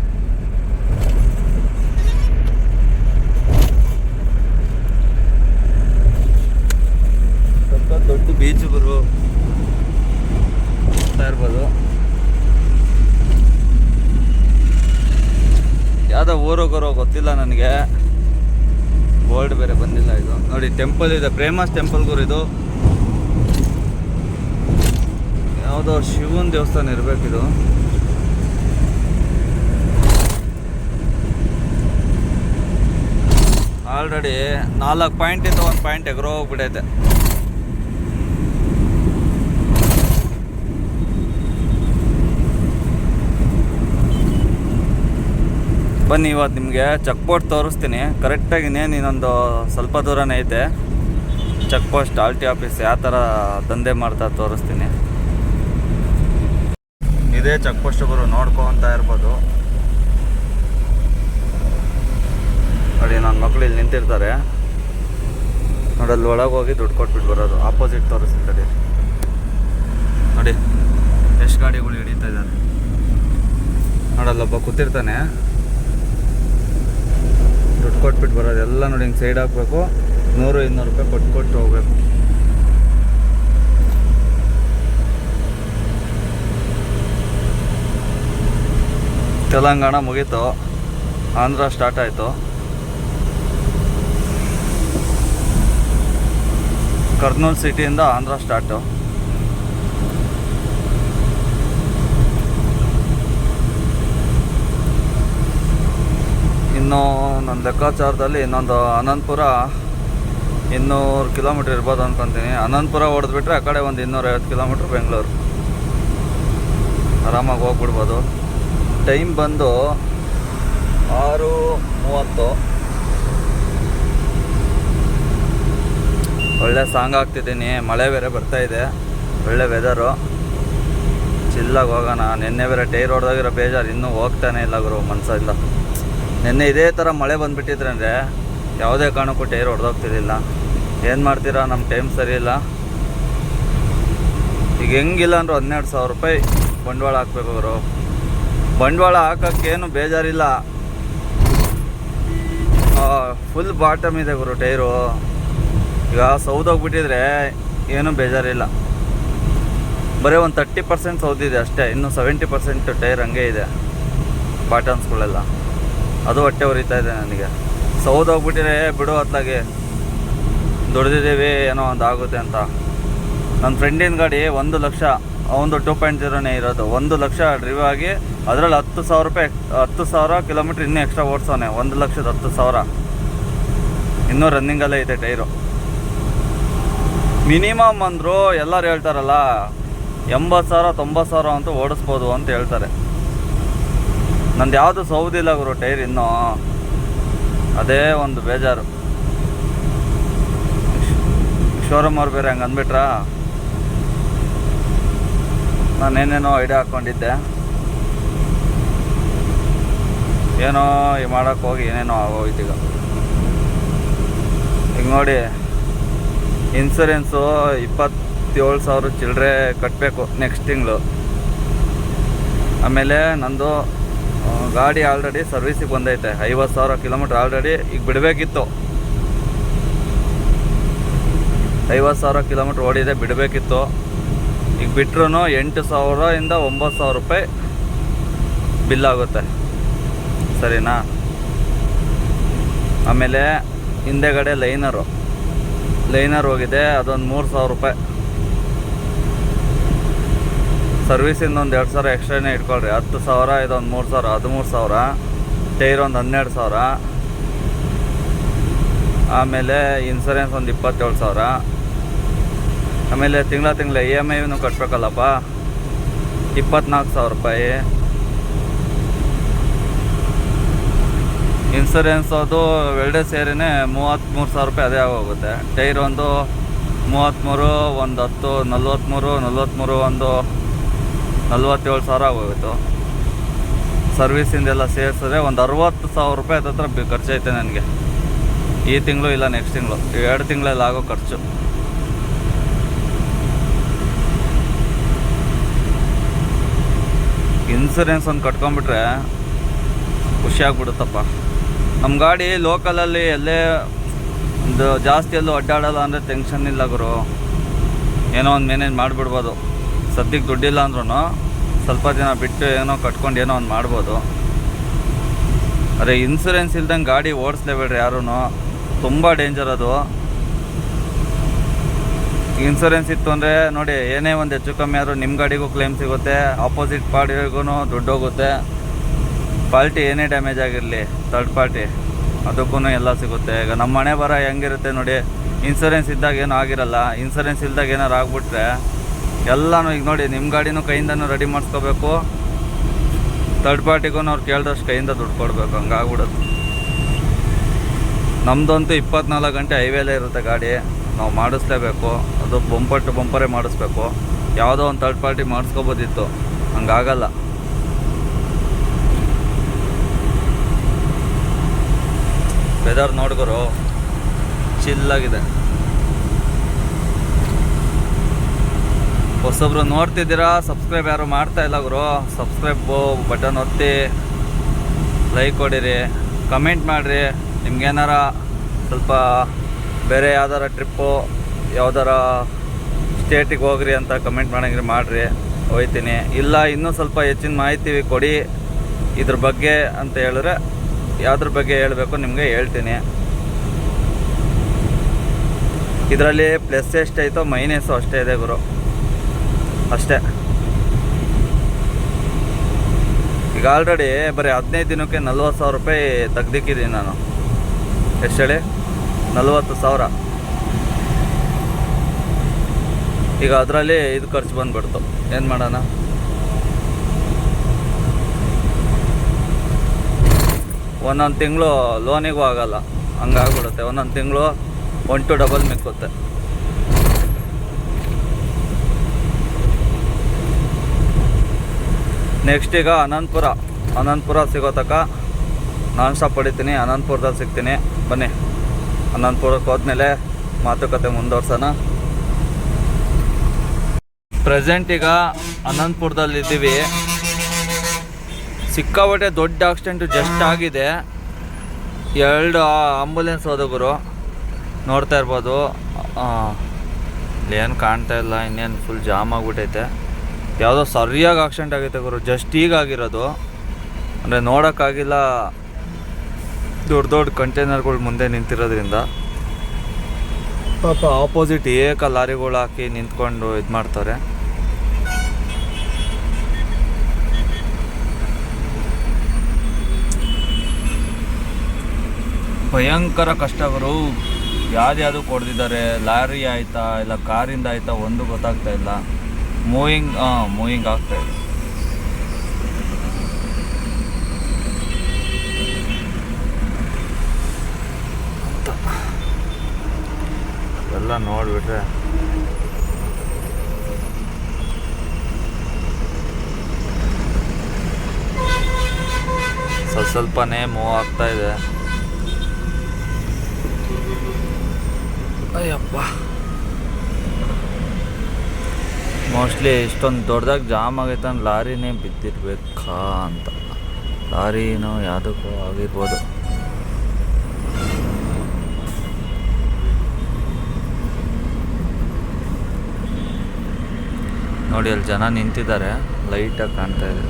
ಸ್ವಲ್ಪ ದೊಡ್ಡ ಬೀಚ್ ಗುರು, ನೋಡ್ತಾ ಇರ್ಬೋದು. ಯಾವುದೋ ಊರು ಗುರು ಗೊತ್ತಿಲ್ಲ ನನಗೆ, ಬೋರ್ಡ್ ಬೇರೆ ಬಂದಿಲ್ಲ. ಇದು ನೋಡಿ ಟೆಂಪಲ್ ಇದೆ, ಫೇಮಸ್ ಟೆಂಪಲ್ ಗುರು. ಇದು ಯಾವುದೋ ಶಿವನ ದೇವಸ್ಥಾನ ಇರಬೇಕಿದು. Already 4 ಪಾಯಿಂಟಿಂದ 1 point ಎಗರೋ ಹೋಗ್ಬಿಟ್ಟೈತೆ. ಬನ್ನಿ ಇವತ್ತು ನಿಮಗೆ ಚೆಕ್ ಪೋಸ್ಟ್ ತೋರಿಸ್ತೀನಿ. ಕರೆಕ್ಟಾಗಿ ಇನ್ನೊಂದು ಸ್ವಲ್ಪ ದೂರನೇ ಐತೆ check post, R T office ಯಾವ ಥರ ದಂಧೆ ಮಾಡ್ತಾ ತೋರಿಸ್ತೀನಿ. ಇದೇ ಚೆಕ್ ಪೋಸ್ಟ್ಗಳು ನೋಡ್ಕೊತ ಇರ್ಬೋದು. ನೋಡಿ ನನ್ನ ಮಕ್ಕಳು ಇಲ್ಲಿ ನಿಂತಿರ್ತಾರೆ ನೋಡಿ, ಅಲ್ಲಿ ಒಳಗೆ ಹೋಗಿ ದುಡ್ಡು ಕೊಟ್ಬಿಟ್ಟು ಬರೋದು. ಆಪೋಸಿಟ್ ತೋರಿಸ್ತಾರೆ ನೋಡಿ, ಎಷ್ಟು ಗಾಡಿಗಳು ಹಿಡಿತಾ ಇದ್ದಾರೆ. ನೋಡಲ್ಲೊಬ್ಬ ಕೂತಿರ್ತಾನೆ, ದುಡ್ಡು ಕೊಟ್ಬಿಟ್ಟು ಬರೋದು. ಎಲ್ಲ ನೋಡಿ ಹಿಂಗೆ ಸೈಡ್ ಹಾಕಬೇಕು, 100-200 ರೂಪಾಯಿ ಕೊಟ್ಟು ಹೋಗ್ಬೇಕು. ತೆಲಂಗಾಣ ಮುಗೀತು, ಆಂಧ್ರ ಸ್ಟಾರ್ಟ್ ಆಯಿತು. ಕರ್ನೂಲ್ ಸಿಟಿಯಿಂದ ಆಂಧ್ರ ಸ್ಟಾರ್ಟು. ಇನ್ನು ನನ್ನ ಲೆಕ್ಕಾಚಾರದಲ್ಲಿ ಇನ್ನೊಂದು ಅನಂತಪುರ 200 ಕಿಲೋಮೀಟ್ರ್ ಇರ್ಬೋದು ಅಂದ್ಕೊತೀನಿ. ಅನಂತಪುರ ಹೊಡೆದ್ಬಿಟ್ರೆ ಆ ಕಡೆ ಒಂದು 250 ಕಿಲೋಮೀಟ್ರ್ ಬೆಂಗಳೂರು, ಆರಾಮಾಗಿ ಹೋಗ್ಬಿಡ್ಬೋದು. ಟೈಮ್ ಬಂದು 6:30. ಒಳ್ಳೆ ಸಾಂಗ್ ಹಾಕ್ತಿದ್ದೀನಿ, ಮಳೆ ಬೇರೆ ಬರ್ತಾಯಿದೆ, ಒಳ್ಳೆ ವೆದರು, ಚಿಲ್ಲಾಗಿ ಹೋಗೋಣ. ನಿನ್ನೆ ಬೇರೆ ಟೈರ್ ಹೊಡೆದಾಗಿರೋ ಬೇಜಾರು ಇನ್ನೂ ಹೋಗ್ತಾನೆ ಇಲ್ಲ ಗುರು ಮನಸ್ಸಿಂದ. ನಿನ್ನೆ ಇದೇ ಥರ ಮಳೆ ಬಂದುಬಿಟ್ಟಿದ್ರಂದರೆ ಯಾವುದೇ ಕಾರಣಕ್ಕೂ ಟೈರ್ ಹೊಡೆದೋಗ್ತಿರ್ಲಿಲ್ಲ. ಏನು ಮಾಡ್ತೀರಾ, ನಮ್ಮ ಟೈಮ್ ಸರಿ ಇಲ್ಲ. ಈಗ ಹೆಂಗಿಲ್ಲ ಅಂದರೂ 12,000 ರೂಪಾಯಿ ಬಂಡವಾಳ ಹಾಕ್ಬೇಕು ಅವರು. ಬಂಡವಾಳ ಹಾಕೋಕ್ಕೇನು ಬೇಜಾರಿಲ್ಲ, ಫುಲ್ ಬಾಟಮ್ ಇದೆ ಗುರು ಟೈರು. ಈಗ ಸೌದೋಗ್ಬಿಟ್ಟಿದ್ರೆ ಏನೂ ಬೇಜಾರಿಲ್ಲ, ಬರೀ ಒಂದು 30% ಸೌದಿದೆ ಅಷ್ಟೇ. ಇನ್ನು 70% ಟೈರ್ ಹಂಗೆ ಇದೆ, ಬಾಟಮ್ಸ್ಗಳೆಲ್ಲ. ಅದು ಹೊಟ್ಟೆ ಉರಿತಾ ಇದೆ ನನಗೆ. ಸೌದೋಗ್ಬಿಟ್ಟಿದ್ರೆ ಬಿಡು, ಅತ್ಲಾಗೆ ದುಡ್ದಿದ್ದೀವಿ ಏನೋ ಒಂದು ಆಗುತ್ತೆ ಅಂತ. ನನ್ನ ಫ್ರೆಂಡಿನ ಗಾಡಿ 1 ಲಕ್ಷ, ಅವನದು 2.0ನೇ ಇರೋದು. 1 ಲಕ್ಷ ಡ್ರಿವ್ ಆಗಿ ಅದರಲ್ಲಿ 10,000 ರೂಪಾಯಿ, 10,000 ಕಿಲೋಮೀಟ್ರ್ ಇನ್ನೂ ಎಕ್ಸ್ಟ್ರಾ ಓಡಿಸೋನೆ. 1,10,000 ಇನ್ನೂ ರನ್ನಿಂಗಲ್ಲೇ ಐತೆ ಟೈರು. ಮಿನಿಮಮ್ ಅಂದರು ಎಲ್ಲರೂ ಹೇಳ್ತಾರಲ್ಲ 80,000-90,000 ಅಂತೂ ಓಡಿಸ್ಬೋದು ಅಂತ ಹೇಳ್ತಾರೆ. ನಂದು ಯಾವುದು ಸೌದಿಲ್ಲ ಗುರು ಟೈರ್ ಇನ್ನೂ, ಅದೇ ಒಂದು ಬೇಜಾರು. ಶೋರೂಮ್ ಅವ್ರು ಬೇರೆ ಹಂಗೆ ಅಂದ್ಬಿಟ್ರಾ. ನಾನೇನೇನೋ ಐಡಿಯಾ ಹಾಕ್ಕೊಂಡಿದ್ದೆ, ಏನೋ ಈ ಮಾಡೋಕ್ಕೆ ಹೋಗಿ ಏನೇನೋ ಆಗೋಯ್ತು. ಈಗ ನೋಡಿ, ಇನ್ಸೂರೆನ್ಸು 27,000 ಚಿಲ್ಲರೆ ಕಟ್ಟಬೇಕು ನೆಕ್ಸ್ಟ್ ತಿಂಗಳು. ಆಮೇಲೆ ನಂದು ಗಾಡಿ ಆಲ್ರೆಡಿ ಸರ್ವಿಸಿಗೆ ಬಂದೈತೆ, 50,000 ಕಿಲೋಮೀಟ್ರ್ ಆಲ್ರೆಡಿ ಈಗ ಬಿಡಬೇಕಿತ್ತು. 50,000 ಕಿಲೋಮೀಟ್ರ್ ಓಡಿದೆ, ಬಿಡಬೇಕಿತ್ತು. ಈಗ ಬಿಟ್ರೂ 8,000-ಇಂದ 9,000 ರೂಪಾಯಿ ಬಿಲ್ ಆಗುತ್ತೆ, ಸರಿನಾ? ಆಮೇಲೆ ಹಿಂದೆಗಡೆ ಲೈನರ್ ಹೋಗಿದೆ, ಅದೊಂದು 3,000 ರೂಪಾಯಿ. ಸರ್ವಿಸಿಂದ ಒಂದು 2,000 ಎಕ್ಸ್ಟ್ರಾನೇ ಇಟ್ಕೊಳ್ರಿ. 10,000, ಇದೊಂದು 3,000, 13,000. ಟೈರ್ ಒಂದು 12,000. ಆಮೇಲೆ ಇನ್ಸೂರೆನ್ಸ್ ಒಂದು 27,000. ಆಮೇಲೆ ತಿಂಗಳ EMI ಕಟ್ಟಬೇಕಲ್ಲಪ್ಪ, 24,000 ರೂಪಾಯಿ. ಇನ್ಸೂರೆನ್ಸ್ ಅದು ಎರಡೇ ಸೇರಿನೇ 33,000 ರೂಪಾಯಿ ಅದೇ ಆಗೋಗುತ್ತೆ. ಟೈರ್ ಒಂದು 33, ಒಂದು 10, 43, ಒಂದು 47,000 ಆಗೋಗಿತ್ತು. ಸರ್ವಿಸಿಂದೆಲ್ಲ ಸೇರಿಸಿದ್ರೆ ಒಂದು 60,000 ರೂಪಾಯಿ ಹತ್ರ ಖರ್ಚೈತೆ ನನಗೆ ಈ ತಿಂಗಳು ಇಲ್ಲ ನೆಕ್ಸ್ಟ್ ತಿಂಗಳು, 2 ತಿಂಗಳಲ್ಲಿ ಆಗೋ ಖರ್ಚು. ಇನ್ಸೂರೆನ್ಸ್ ಒಂದು ಕಟ್ಕೊಂಡ್ಬಿಟ್ರೆ ಖುಷಿಯಾಗ್ಬಿಡುತ್ತಪ್ಪ. ನಮ್ಮ ಗಾಡಿ ಲೋಕಲಲ್ಲಿ ಎಲ್ಲೇ ಒಂದು ಜಾಸ್ತಿ ಎಲ್ಲೂ ಅಡ್ಡಾಡಲ್ಲ ಅಂದರೆ ಟೆನ್ಷನ್ ಇಲ್ಲ ಗುರು. ಏನೋ ಒಂದು ಮೇನೇಜ್ ಮಾಡಿಬಿಡ್ಬೋದು. ಸದ್ಯಕ್ಕೆ ದುಡ್ಡಿಲ್ಲ ಅಂದ್ರೂ ಸ್ವಲ್ಪ ದಿನ ಬಿಟ್ಟು ಏನೋ ಕಟ್ಕೊಂಡು ಏನೋ ಒಂದು ಮಾಡ್ಬೋದು. ಅದೇ ಇನ್ಸೂರೆನ್ಸ್ ಇಲ್ದಂಗೆ ಗಾಡಿ ಓಡಿಸ್ಲೇಬೇಡ್ರಿ ಯಾರೂ, ತುಂಬ ಡೇಂಜರ್ ಅದು. ಇನ್ಸೂರೆನ್ಸ್ ಇತ್ತು ಅಂದರೆ ನೋಡಿ, ಏನೇ ಒಂದು ಹೆಚ್ಚು ಕಮ್ಮಿ ಆದರೂ ನಿಮ್ಮ ಗಾಡಿಗೂ ಕ್ಲೇಮ್ ಸಿಗುತ್ತೆ, ಆಪೋಸಿಟ್ ಪಾರ್ಟಿಗೂ ದುಡ್ಡು ಹೋಗುತ್ತೆ. ಪಾರ್ಟಿ ಏನೇ ಡ್ಯಾಮೇಜ್ ಆಗಿರಲಿ, ಥರ್ಡ್ ಪಾರ್ಟಿ ಅದಕ್ಕೂ ಎಲ್ಲ ಸಿಗುತ್ತೆ. ಈಗ ನಮ್ಮ ಮನೆ ಬರ ಹೆಂಗಿರುತ್ತೆ ನೋಡಿ, ಇನ್ಸೂರೆನ್ಸ್ ಇದ್ದಾಗ ಏನೂ ಆಗಿರಲ್ಲ, ಇನ್ಸೂರೆನ್ಸ್ ಇಲ್ದಾಗ ಏನಾರು ಆಗ್ಬಿಟ್ರೆ ಎಲ್ಲನೂ ಈಗ ನೋಡಿ, ನಿಮ್ಮ ಗಾಡಿನೂ ಕೈಯಿಂದನೂ ರೆಡಿ ಮಾಡಿಸ್ಕೋಬೇಕು, ಥರ್ಡ್ ಪಾರ್ಟಿಗೂ ಅವ್ರು ಕೇಳಿದಷ್ಟು ಕೈಯಿಂದ ದುಡ್ಡು ಕೊಡಬೇಕು, ಹಂಗಾಗ್ಬಿಡುತ್ತೆ. ನಮ್ಮದಂತೂ 24 ಗಂಟೆ ಹೈವೇಲೇ ಇರುತ್ತೆ ಗಾಡಿ, ನಾವು ಮಾಡಿಸ್ಲೇಬೇಕು. ಅದು ಬಂಪರ್ ಟು ಬಂಪರೇ ಮಾಡಿಸ್ಬೇಕು. ಯಾವುದೋ ಒಂದು ಥರ್ಡ್ ಪಾರ್ಟಿ ಮಾಡಿಸ್ಕೋಬೋದಿತ್ತು, ಹಂಗಾಗಲ್ಲ. ವೆದರ್ ನೋಡ್ಕೊರು ಚಿಲ್ಲಾಗಿದೆ. ಹೊಸಬ್ರು ನೋಡ್ತಿದ್ದೀರಾ, ಸಬ್ಸ್ಕ್ರೈಬ್ ಯಾರು ಮಾಡ್ತಾ ಇಲ್ಲ ಗುರು, ಸಬ್ಸ್ಕ್ರೈಬ್ ಬಟನ್ ಒತ್ತಿ, ಲೈಕ್ ಕೊಡಿರಿ, ಕಮೆಂಟ್ ಮಾಡಿರಿ. ನಿಮ್ಗೇನಾರ ಸ್ವಲ್ಪ ಬೇರೆ ಯಾವ್ದಾರ ಟ್ರಿಪ್ಪು, ಯಾವ್ದಾರ ಸ್ಟೇಟಿಗೆ ಹೋಗ್ರಿ ಅಂತ ಕಮೆಂಟ್ ಮಾಡಂಗ್ರಿ ಮಾಡಿರಿ, ಹೋಗ್ತೀನಿ. ಇಲ್ಲ ಇನ್ನೂ ಸ್ವಲ್ಪ ಹೆಚ್ಚಿನ ಮಾಹಿತಿ ಕೊಡಿ ಇದ್ರ ಬಗ್ಗೆ ಅಂತ ಹೇಳಿದ್ರೆ, ಯಾವುದ್ರ ಬಗ್ಗೆ ಹೇಳಬೇಕು ನಿಮಗೆ ಹೇಳ್ತೀನಿ. ಇದರಲ್ಲಿ ಪ್ಲಸ್ ಎಷ್ಟೈತೋ ಮೈನಸ್ಸು ಅಷ್ಟೇ ಇದೆ ಗುರು, ಅಷ್ಟೇ. ಈಗ ಆಲ್ರೆಡಿ ಬರೀ 15 ದಿನಕ್ಕೆ 40,000 ರೂಪಾಯಿ ತೆಗ್ದಿಕ್ಕಿದ್ದೀನಿ ನಾನು. ಎಷ್ಟು ಹೇಳಿ? 40,000. ಈಗ ಅದರಲ್ಲಿ ಇದು ಖರ್ಚು ಬಂದುಬಿಡ್ತು, ಏನು ಮಾಡೋಣ. ಒಂದೊಂದು ತಿಂಗಳು ಲೋನಿಗೂ ಆಗಲ್ಲ, ಹಂಗಾಗ್ಬಿಡುತ್ತೆ. ಒಂದೊಂದು ತಿಂಗಳು 1 to ಡಬಲ್ ಮಿಕ್ಕುತ್ತೆ. ನೆಕ್ಸ್ಟ್ ಈಗ ಅನಂತಪುರ ಸಿಗೋ ತನಕ ನಾನ್ ಸ್ಟಾಪ್ ಹೊಡಿತೀನಿ. ಅನಂತಪುರದಲ್ಲಿ ಸಿಗ್ತೀನಿ, ಬನ್ನಿ. ಅನಂತಪುರಕ್ಕೆ ಹೋದ್ಮೇಲೆ ಮಾತುಕತೆ ಮುಂದುವರ್ಸೋಣ. ಪ್ರೆಸೆಂಟ್ ಈಗ ಅನಂತಪುರದಲ್ಲಿದ್ದೀವಿ. ಸಿಕ್ಕಾಪಟ್ಟೆ ದೊಡ್ಡ ಆಕ್ಸಿಡೆಂಟು ಜಸ್ಟ್ ಆಗಿದೆ. 2 ಆಂಬುಲೆನ್ಸ್ ಹೋದಗುರು, ನೋಡ್ತಾ ಇರ್ಬೋದು. ಏನು ಕಾಣ್ತಾ ಇಲ್ಲ, ಇನ್ನೇನು ಫುಲ್ ಜಾಮ್ ಆಗಿಬಿಟ್ಟೈತೆ. ಯಾವುದೋ ಸರಿಯಾಗಿ ಆಕ್ಸಿಡೆಂಟ್ ಆಗೈತೆ ಗುರು, ಜಸ್ಟ್ ಈಗ ಆಗಿರೋದು. ಅಂದರೆ ನೋಡೋಕ್ಕಾಗಿಲ್ಲ, ದೊಡ್ಡ ಕಂಟೈನರ್ಗಳು ಮುಂದೆ ನಿಂತಿರೋದ್ರಿಂದ. ಪಾಪ ಆಪೋಸಿಟ್ ಲಾರಿಗಳು ಹಾಕಿ ನಿಂತ್ಕೊಂಡು ಇದು ಮಾಡ್ತಾರೆ. ಭಯಂಕರ ಕಷ್ಟಗಳು. ಯಾವ್ದು ಕೊಡ್ದಿದ್ದಾರೆ, ಲಾರಿ ಆಯಿತಾ ಇಲ್ಲ ಕಾರಿಂದ ಆಯಿತಾ ಒಂದು ಗೊತ್ತಾಗ್ತಾ ಇಲ್ಲ. ಮೂವಿಂಗ್ ಆಗ್ತಾ ಇದೆ. ಎಲ್ಲ ನೋಡಿಬಿಟ್ರೆ ಸ್ವಲ್ಪನೇ ಮೂವ್ ಆಗ್ತಾ ಇದೆ. ಅಯ್ಯಪ್ಪ, ಮೋಸ್ಟ್ಲಿ ಇಷ್ಟೊಂದು ದೊಡ್ಡದಾಗಿ ಜಾಮ್ ಆಗೈತೆ ಅಂದ್ರೆ ಲಾರಿನೇ ಬಿದ್ದಿರ್ಬೇಕಾ ಅಂತ. ಲಾರಿನೋ ಯಾವುದಕ್ಕೂ ಆಗಿರ್ಬೋದು. ನೋಡಿ ಅಲ್ಲಿ ಜನ ನಿಂತಿದ್ದಾರೆ, ಲೈಟಾಗಿ ಕಾಣ್ತಾ ಇದೆ.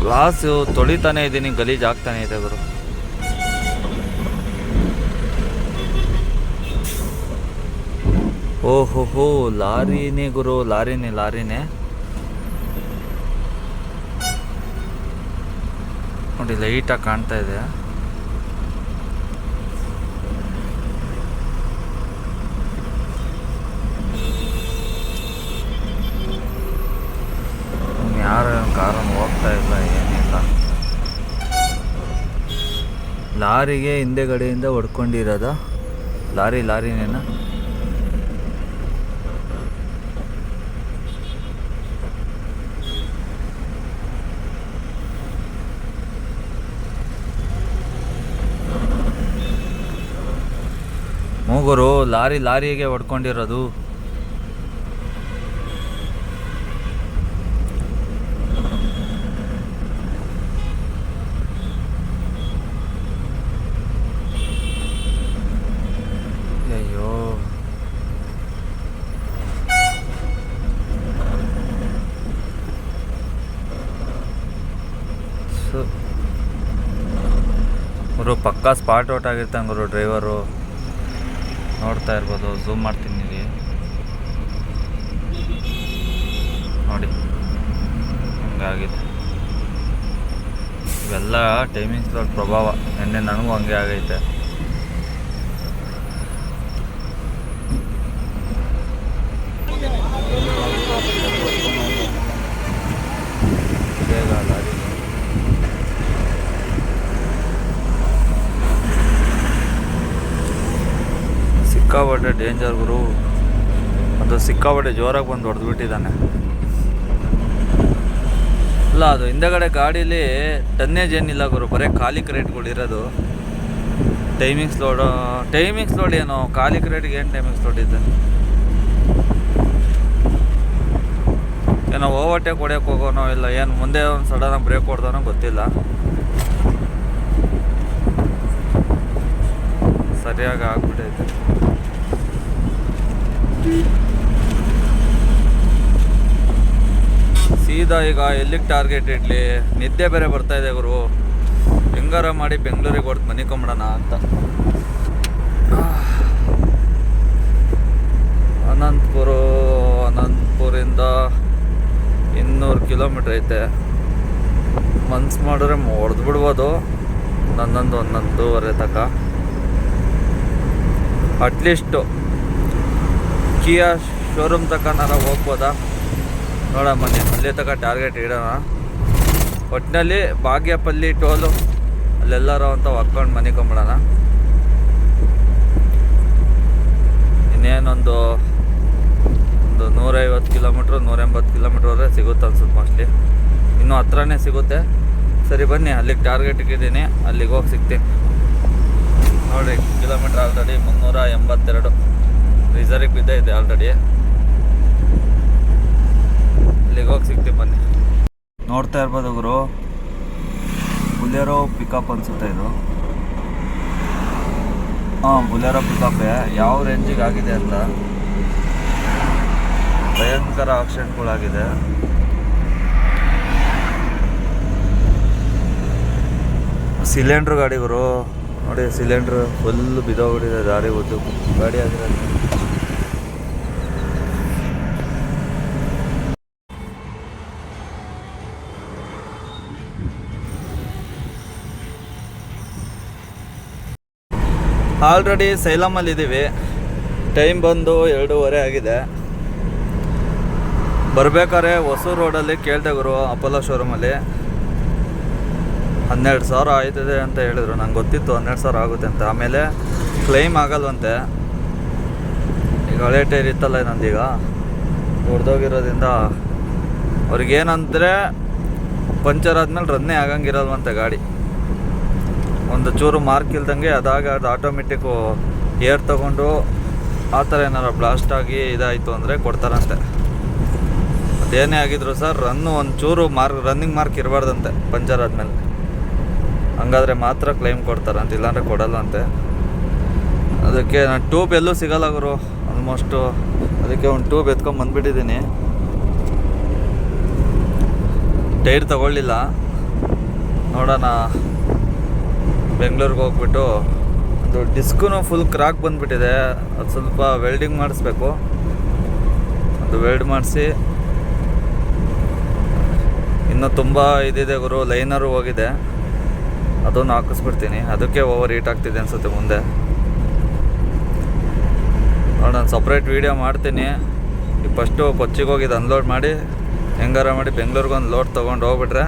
ಗ್ಲಾಸು ತೊಳಿತಾನೆ ಇದ್ದೀನಿ, ಗಲೀಜು ಆಗ್ತಾನೆ ಇದೆ ಗುರು. ಓಹೋ, ಲಾರಿನೇ ಗುರು, ಲಾರಿನೇ. ನೋಡಿ ಲೈಟಾಗಿ ಕಾಣ್ತಾ ಇದೆ. ಯಾರು ಕಾರನ್ನು ಹೋಗ್ತಾ ಇಲ್ಲ, ಏನಿಲ್ಲ. ಲಾರಿಗೆ ಹಿಂದೆಗಡೆಯಿಂದ ಹೊಡ್ಕೊಂಡಿರೋದ ಲಾರಿನೇನ. ಮೂಗರು ಲಾರಿಗೆ ಹೊಡ್ಕೊಂಡಿರೋದು. ಅಯ್ಯೋ, ಗುರು ಪಕ್ಕಾ ಸ್ಪಾಟ್ ಔಟ್ ಆಗಿರ್ತಾನೆ ಗುರು ಡ್ರೈವರು. ನೋಡ್ತಾ ಇರ್ಬೋದು, ಝೂಮ್ ಮಾಡ್ತೀನಿ ಇಲ್ಲಿ ನೋಡಿ, ಹಂಗಾಗಿದೆ. ಇವೆಲ್ಲ ಟೈಮಿಂಗ್ಸ್ ಪ್ರಭಾವ. ನಿನ್ನೆ ನನಗೂ ಹಂಗೆ ಆಗೈತೆ. ಬೇಗ ಲಾರಿ ಸಿಕ್ಕಾಪಟ್ಟೆ ಡೇಂಜರ್ ಗುರು. ಅದು ಸಿಕ್ಕಾಪಟ್ಟೆ ಜೋರಾಗಿ ಬಂದು ಹೊಡೆದ್ಬಿಟ್ಟಿದ್ದಾನೆ. ಇಲ್ಲ, ಅದು ಹಿಂದೆಗಡೆ ಗಾಡೀಲಿ ಟನ್ನೇಜ್ ಏನಿಲ್ಲ ಗುರು, ಬರೀ ಖಾಲಿ ಕ್ರೇಟ್ಗಳಿರೋದು. ಟೈಮಿಂಗ್ಸ್ ಲೋಡ್ ಏನು ಖಾಲಿ ಕ್ರೇಟ್ಗೆ ಏನು ಟೈಮಿಂಗ್ಸ್ ಲೋಡ್ ಇದೆ? ಏನೋ ಓವರ್ಟೇಕ್ ಹೊಡ್ಯಕ್ಕೆ ಹೋಗೋನೋ ಇಲ್ಲ ಏನು ಮುಂದೆ ಒಂದು ಸಡನ್ನಾಗಿ ಬ್ರೇಕ್ ಹೊಡ್ದಾನೋ ಗೊತ್ತಿಲ್ಲ. ಸರಿಯಾಗಿ ಆಗ್ಬಿಟ್ಟೈತೆ. ಸೀದಾ ಈಗ ಎಲ್ಲಿಗೆ ಟಾರ್ಗೆಟ್ ಇಡಲಿ? ನಿದ್ದೆ ಬೇರೆ ಬರ್ತಾಯಿದೆ ಗುರು. ಹೆಂಗಾರ ಮಾಡಿ ಬೆಂಗಳೂರಿಗೆ ಹೊಡೆದು ಮನಿಕೊಂಬಿಡೋಣ ಅಂತ. ಅನಂತಪುರಿಂದ 200 ಕಿಲೋಮೀಟ್ರ್ ಐತೆ. ಮನ್ಸು ಮಾಡಿದ್ರೆ ಹೊಡೆದು ಬಿಡ್ಬೋದು 11:30 ತನಕ. ಅಟ್ಲೀಸ್ಟು ಕಿಯಾ ಶೋರೂಮ್ ತನಕನಾರ ಹೋಗ್ಬೋದಾ ನೋಡ. ಬನ್ನಿ, ಅಲ್ಲಿ ತನಕ ಟಾರ್ಗೆಟ್ ಇಡೋಣ. ಒಟ್ಟಿನಲ್ಲಿ ಬಾಗ್ಯಪಲ್ಲಿ ಟೋಲು ಅಲ್ಲೆಲ್ಲರೂ ಅಂತ ಹೊಕ್ಕೊಂಡು ಮನಿಕೊಂಬಿಡೋಣ. ಇನ್ನೇನೊಂದು 150 ಕಿಲೋಮೀಟ್ರು 180 ಕಿಲೋಮೀಟ್ರ್ವರೆಗೆ ಸಿಗುತ್ತೆ ಅನ್ಸುತ್ತೆ ಮೋಸ್ಟ್ಲಿ. ಇನ್ನೂ ಹತ್ರನೇ ಸಿಗುತ್ತೆ. ಸರಿ ಬನ್ನಿ, ಅಲ್ಲಿಗೆ ಟಾರ್ಗೆಟಿಗೆ ಇದ್ದೀನಿ, ಅಲ್ಲಿಗೆ ಹೋಗಿ ಸಿಗ್ತೀನಿ ನೋಡಿ. ಕಿಲೋಮೀಟ್ರ್ ಆಲ್ರೆಡಿ 382 ರಿಸರ್ವಿಗೆ ಬಿದ್ದಿದೆ ಆಲ್ರೆಡಿ. ಅಲ್ಲಿಗೆ ಹೋಗಿ ಸಿಗ್ತೀನಿ ಬನ್ನಿ. ನೋಡ್ತಾ ಇರ್ಬೋದು ಗುರು, ಬುಲೆರೋ ಪಿಕಪ್ ಅನಿಸುತ್ತೆ ಇದು. ಬುಲೆರೋ ಪಿಕಪ್ಪೇ. ಯಾವ ರೇಂಜಿಗೆ ಆಗಿದೆ ಅಂತ, ಭಯಂಕರ ಆಕ್ಸಿಡೆಂಟ್ಗಳಾಗಿದೆ. ಸಿಲಿಂಡ್ರ್ ಗಾಡಿ ಗುರು ನೋಡಿ, ಸಿಲಿಂಡ್ರ್ ಫುಲ್ ಬಿದ್ದೋಗ್ಬಿಟ್ಟಿದೆ ದಾರಿ ಉದ್ದು ಗಾಡಿ ಆಗಿರೋದು. ಆಲ್ರೆಡಿ ಸೈಲಮಲ್ಲಿದ್ದೀವಿ. ಟೈಮ್ ಬಂದು 2:30 ಆಗಿದೆ. ಬರ್ಬೇಕಾದ್ರೆ ಹೊಸೂರು ರೋಡಲ್ಲಿ ಕೇಳಿದೆ ಗುರು, ಅಪೋಲೋ ಶೋರೂಮಲ್ಲಿ 12,000 ಆಯ್ತದೆ ಅಂತ ಹೇಳಿದ್ರು. ನಂಗೆ ಗೊತ್ತಿತ್ತು 12,000 ಆಗುತ್ತೆ ಅಂತ. ಆಮೇಲೆ ಕ್ಲೈಮ್ ಆಗಲ್ವಂತೆ. ಈಗ ಹಳೆ ಟೈರ್ ಇತ್ತಲ್ಲ ನಂದೀಗ ಹೊಡೆದೋಗಿರೋದ್ರಿಂದ ಅವ್ರಿಗೇನಂದರೆ ಪಂಚರ್ ಆದಮೇಲೆ ರನ್ನೇ ಆಗಂಗಿರಲ್ವಂತೆ ಗಾಡಿ. ಒಂದು ಚೂರು ಮಾರ್ಕ್ ಇಲ್ದಂಗೆ ಅದು ಆಟೋಮೆಟಿಕ್ಕು ಏರ್ ತೊಗೊಂಡು ಆ ಥರ ಏನಾರು ಬ್ಲಾಸ್ಟ್ ಆಗಿ ಇದಾಯಿತು ಅಂದರೆ ಕೊಡ್ತಾರಂತೆ. ಅದೇನೇ ಆಗಿದ್ರು ಸರ್, ಒಂಚೂರು ರನ್ನಿಂಗ್ ಮಾರ್ಕ್ ಇರಬಾರ್ದಂತೆ ಪಂಚರ್ ಆದಮೇಲೆ. ಹಂಗಾದರೆ ಮಾತ್ರ ಕ್ಲೈಮ್ ಕೊಡ್ತಾರಂತೆ, ಇಲ್ಲಾಂದರೆ ಕೊಡಲ್ಲಂತೆ. ಅದಕ್ಕೆ ನಾನು ಟ್ಯೂಬ್ ಎಲ್ಲೂ ಸಿಗಲ್ಲ ಗುರು ಆಲ್ಮೋಸ್ಟು. ಅದಕ್ಕೆ ಒಂದು ಟ್ಯೂಬ್ ಎತ್ಕೊಂಡು ಬಂದುಬಿಟ್ಟಿದ್ದೀನಿ. ಟೈರ್ ತಗೊಳ್ಳಿಲ್ಲ. ನೋಡೋಣ, ಬೆಂಗಳೂರಿಗೆ ಹೋಗ್ಬಿಟ್ಟು ಅದು ಡಿಸ್ಕೂ ಫುಲ್ ಕ್ರಾಕ್ ಬಂದುಬಿಟ್ಟಿದೆ. ಅದು ಸ್ವಲ್ಪ ವೆಲ್ಡಿಂಗ್ ಮಾಡಿಸ್ಬೇಕು. ಅದು ವೆಲ್ಡ್ ಮಾಡಿಸಿ, ಇನ್ನೂ ತುಂಬ ಇದಿದೆ ಗುರು. ಲೈನರು ಹೋಗಿದೆ. ಅದನ್ನು ಹಾಕಿಸ್ಬಿಡ್ತೀನಿ. ಅದಕ್ಕೆ ಓವರ್ ಹೀಟ್ ಆಗ್ತಿದೆ ಅನಿಸುತ್ತೆ ಮುಂದೆ. ನಾನು ಸಪ್ರೇಟ್ ವೀಡಿಯೋ ಮಾಡ್ತೀನಿ. ಈಗ ಫಸ್ಟು ಕೊಚ್ಚಿಗೆ ಹೋಗಿದ್ದು ಅನ್ಲೋಡ್ ಮಾಡಿ ಹೆಂಗಾರ ಮಾಡಿ ಬೆಂಗಳೂರಿಗೆ ಒಂದು ಲೋಡ್ ತೊಗೊಂಡು ಹೋಗ್ಬಿಟ್ರೆ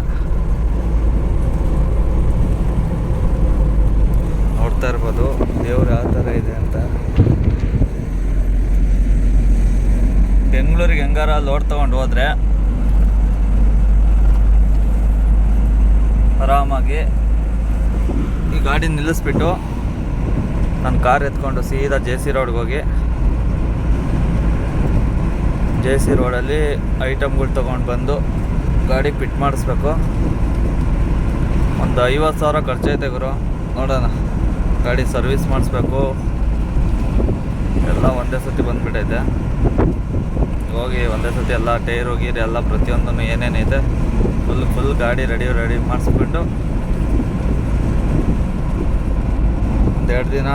ನೋಡ್ತಾ ಇರ್ಬೋದು ದೇವ್ರು ಯಾವ ಥರ ಇದೆ ಅಂತ. ಬೆಂಗಳೂರಿಗೆ ಹೆಂಗಾರ ಲೋಡ್ ತೊಗೊಂಡು ಹೋದರೆ ಆರಾಮಾಗಿ ಈ ಗಾಡಿ ನಿಲ್ಲಿಸ್ಬಿಟ್ಟು ನನ್ನ ಕಾರ್ ಎತ್ಕೊಂಡು ಸೀದಾ JC ರೋಡ್ಗೆ ಹೋಗಿ JC ರೋಡಲ್ಲಿ ಐಟಮ್ಗಳು ತೊಗೊಂಡು ಬಂದು ಗಾಡಿ ಫಿಟ್ ಮಾಡಿಸ್ಬೇಕು. ಒಂದು 50,000 ಖರ್ಚೈತೆ ಗುರು. ನೋಡೋಣ, ಗಾಡಿ ಸರ್ವಿಸ್ ಮಾಡಿಸ್ಬೇಕು. ಎಲ್ಲ ಒಂದೇ ಸತಿ ಬಂದುಬಿಟ್ಟೈತೆ. ಹೋಗಿ ಒಂದೇ ಸತಿ ಎಲ್ಲ ಟೈರು ಗೀರು ಎಲ್ಲ ಪ್ರತಿಯೊಂದನ್ನು ಏನೇನೈತೆ ಫುಲ್ ಗಾಡಿ ರೆಡಿ ಮಾಡಿಸ್ಕೊಂಡು 1-2 ದಿನ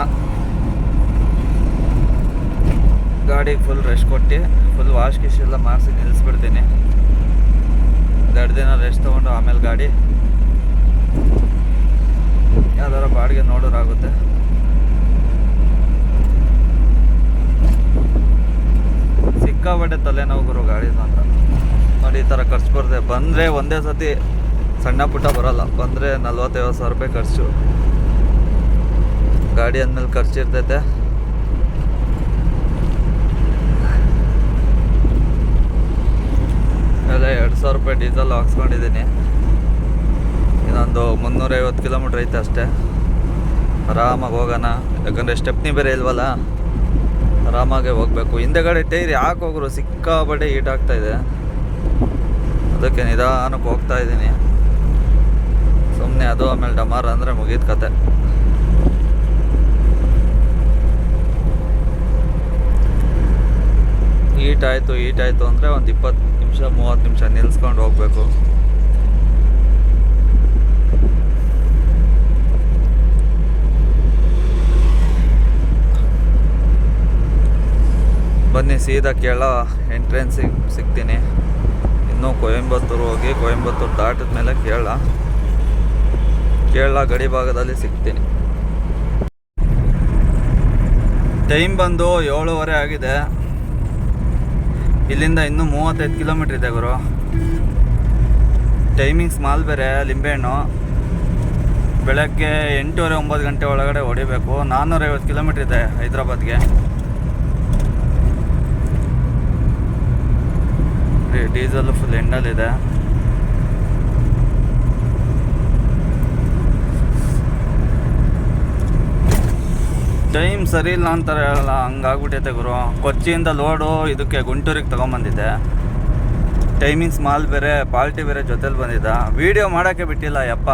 ಗಾಡಿಗೆ ಫುಲ್ ರೆಸ್ಟ್ ಕೊಟ್ಟು ಫುಲ್ ವಾಶ್ ಗಿಶ್ ಎಲ್ಲ ಮಾಡಿಸಿ ನಿಲ್ಲಿಸ್ಬಿಡ್ತೀನಿ. 1-2 ದಿನ ರೆಸ್ಟ್ ತೊಗೊಂಡು ಆಮೇಲೆ ಗಾಡಿ ಯಾವ್ದಾರ ಬಾಡಿಗೆ ನೋಡೋರಾಗುತ್ತೆ. ಸಿಕ್ಕಾಬಟ್ಟೆ ತಲೆನೋವು ಗುರು ಗಾಡಿ ಮಾತ್ರ. ನೋಡಿ ಈ ಥರ ಖರ್ಚು ಬರುತ್ತೆ. ಬಂದರೆ ಒಂದೇ ಸತಿ ಸಣ್ಣ ಪುಟ್ಟ ಬರೋಲ್ಲ. ಬಂದರೆ 40-50 ರೂಪಾಯಿ ಖರ್ಚು. ಗಾಡಿ ಅಂದಮೇಲೆ ಖರ್ಚು ಇರ್ತೈತೆ. ಎಲ್ಲ 2,000 ರೂಪಾಯಿ ಡೀಸೆಲ್ ಹಾಕ್ಸ್ಕೊಂಡಿದ್ದೀನಿ. ಇನ್ನೊಂದು 350 ಕಿಲೋಮೀಟ್ರ್ ಐತೆ ಅಷ್ಟೇ. ಆರಾಮಾಗಿ ಹೋಗೋಣ. ಯಾಕಂದರೆ ಸ್ಟೆಪ್ನಿ ಬೇರೆ ಇಲ್ವಲ್ಲ, ಆರಾಮಾಗೆ ಹೋಗಬೇಕು. ಹಿಂದೆಗಡೆ ಟೈರ್ ಯಾಕೆ ಹೋಗ್ರು ಸಿಕ್ಕಾಬಟ್ಟೆ ಹೀಟ್ ಆಗ್ತಾಯಿದೆ. ಅದಕ್ಕೆ ನಿಧಾನಕ್ಕೆ ಹೋಗ್ತಾ ಇದ್ದೀನಿ ಸುಮ್ಮನೆ. ಅದು ಆಮೇಲೆ ಡಮಾರ್ ಅಂದರೆ ಮುಗೀತು ಕತೆ. ಹೀಟ್ ಆಯಿತು ಅಂದರೆ ಒಂದು 20 ನಿಮಿಷ 30 ನಿಮಿಷ ನಿಲ್ಲಿಸ್ಕೊಂಡು ಹೋಗಬೇಕು. ಬನ್ನಿ ಸೀದಾ ಕೇರಳ ಎಂಟ್ರೆನ್ಸಿಗೆ ಸಿಗ್ತೀನಿ. ಇನ್ನೂ ಕೊಯಂಬತ್ತೂರು ಹೋಗಿ ಕೊಯಂಬತ್ತೂರು ದಾಟಿದ ಮೇಲೆ ಕೇರಳ ಗಡಿ ಭಾಗದಲ್ಲಿ ಸಿಗ್ತೀನಿ. ಟೈಮ್ ಬಂದು 7:30 ಆಗಿದೆ. ಇಲ್ಲಿಂದ ಇನ್ನೂ 35 ಕಿಲೋಮೀಟ್ರ್ ಇದೆ ಗುರು. ಟೈಮಿಂಗ್ಸ್ ಮಾಲ್ ಬೇರೆ ಲಿಂಬೆಹಣ್ಣು. ಬೆಳಗ್ಗೆ 8:30-9 ಗಂಟೆ ಒಳಗಡೆ ಹೊಡಿಬೇಕು. 450 ಕಿಲೋಮೀಟ್ರ್ ಇದೆ ಹೈದ್ರಾಬಾದ್ಗೆ. ಡೀಸೆಲ್ ಫುಲ್ ಎಂಡಲ್ಲಿದೆ. ಟೈಮ್ ಸರಿ ಇಲ್ಲ ಅಂತಾರೆ ಅಲ್ಲ, ಹಂಗಾಗ್ಬಿಟ್ಟೈತೆ ಗುರು. ಕೊಚ್ಚಿಯಿಂದ ಲೋಡು ಇದಕ್ಕೆ ಗುಂಟೂರಿಗೆ ತೊಗೊಂಬಂದಿದ್ದೆ. ಟೈಮಿಂಗ್ಸ್ ಮಾಲ್ ಬೇರೆ ಪಾಲ್ಟಿ ಬೇರೆ ಜೊತೆಲಿ ಬಂದಿದ್ದ. ವೀಡಿಯೋ ಮಾಡೋಕ್ಕೆ ಬಿಟ್ಟಿಲ್ಲ ಯಪ್ಪ.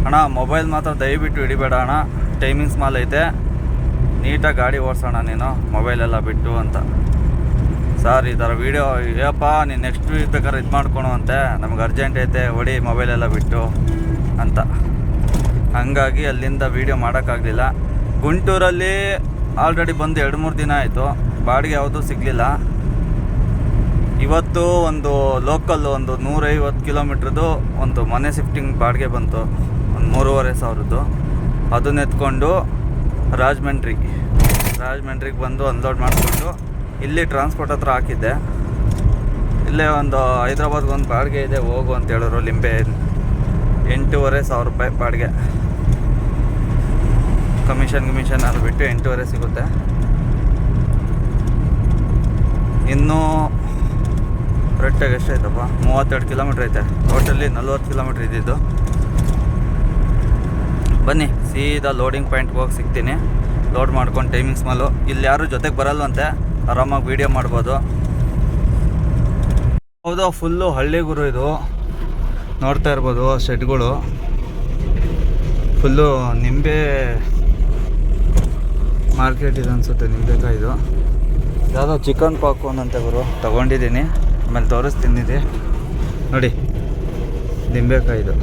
ಅಣ್ಣ ಮೊಬೈಲ್ ಮಾತ್ರ ದಯವಿಟ್ಟು ಹಿಡಿಬೇಡ ಅಣ್ಣ, ಟೈಮಿಂಗ್ಸ್ ಮಾಲ್ ಐತೆ, ನೀಟಾಗಿ ಗಾಡಿ ಓಡಿಸೋಣ ನೀನು ಮೊಬೈಲೆಲ್ಲ ಬಿಟ್ಟು ಅಂತ. ಸರ್ ಈ ಥರ ವೀಡಿಯೋ ಏಪ್ಪ ನೀನು ನೆಕ್ಸ್ಟ್ ವೀಕ್ ಬೇಕಾದ್ರೆ ಇದು ಮಾಡ್ಕೊಳು ಅಂತೆ, ನಮ್ಗೆ ಅರ್ಜೆಂಟ್ ಐತೆ ಹೊಡಿ ಮೊಬೈಲೆಲ್ಲ ಬಿಟ್ಟು ಅಂತ. ಹಂಗಾಗಿ ಅಲ್ಲಿಂದ ವೀಡಿಯೋ ಮಾಡೋಕ್ಕಾಗಲಿಲ್ಲ. ಗುಂಟೂರಲ್ಲಿ ಆಲ್ರೆಡಿ ಬಂದು 2-3 ದಿನ ಆಯಿತು. ಬಾಡಿಗೆ ಯಾವುದೂ ಸಿಗಲಿಲ್ಲ. ಇವತ್ತು ಒಂದು ಲೋಕಲ್ ಒಂದು 150 ಕಿಲೋಮೀಟ್ರದ್ದು ಒಂದು ಮನೆ ಶಿಫ್ಟಿಂಗ್ ಬಾಡಿಗೆ ಬಂತು, ಒಂದು 3,500. ಅದನ್ನ ಎತ್ಕೊಂಡು ರಾಜಮಂಡ್ರಿಗೆ ಬಂದು ಅನ್ಲೋಡ್ ಮಾಡಿಕೊಂಡು ಇಲ್ಲಿ ಟ್ರಾನ್ಸ್ಪೋರ್ಟ್ ಹತ್ರ ಹಾಕಿದ್ದೆ. ಇಲ್ಲೇ ಒಂದು ಹೈದ್ರಾಬಾದ್ಗೆ ಒಂದು ಬಾಡಿಗೆ ಇದೆ ಹೋಗು ಅಂತ ಹೇಳಿದ್ರು. ಲಿಂಬೆ 8,500 ರೂಪಾಯಿ ಬಾಡಿಗೆ. ಕಮಿಷನ್ ಅದು ಬಿಟ್ಟು 8,500 ಸಿಗುತ್ತೆ. ಇನ್ನೂ ಕರೆಕ್ಟಾಗಿ ಎಷ್ಟಾಯ್ತಪ್ಪ, 32 ಕಿಲೋಮೀಟ್ರ್ ಐತೆ. ಟೋಟಲಿ 40 ಕಿಲೋಮೀಟ್ರ್ ಇದ್ದಿದ್ದು. ಬನ್ನಿ ಸೀದಾ ಲೋಡಿಂಗ್ ಪಾಯಿಂಟ್ಗೆ ಹೋಗಿ ಸಿಗ್ತೀನಿ. ಲೋಡ್ ಮಾಡ್ಕೊಂಡು ಟೈಮಿಂಗ್ಸ್ ಮಾಲು. ಇಲ್ಲಿ ಯಾರು ಜೊತೆಗೆ ಬರಲ್ವಂತೆ, ಆರಾಮಾಗಿ ವೀಡಿಯೋ ಮಾಡ್ಬೋದು. ಹೌದು, ಫುಲ್ಲು ಹಳ್ಳಿ ಗುರು ಇದು. ನೋಡ್ತಾ ಇರ್ಬೋದು ಶೆಡ್ಗಳು ಫುಲ್ಲು. ನಿಂಬೆ ಮಾರ್ಕೆಟ್ ಇದೆ ಅನಿಸುತ್ತೆ, ನಿಂಬೆಕಾಯಿದು. ಯಾವುದೋ ಚಿಕನ್ ಪಾಪ್ಕಾರ್ನ್ ಅಂತ ಗುರು ತೊಗೊಂಡಿದ್ದೀನಿ, ಆಮೇಲೆ ತೋರಿಸ್ತಿದ್ದೆ ನೋಡಿ. ನಿಂಬೆಕಾಯಿದು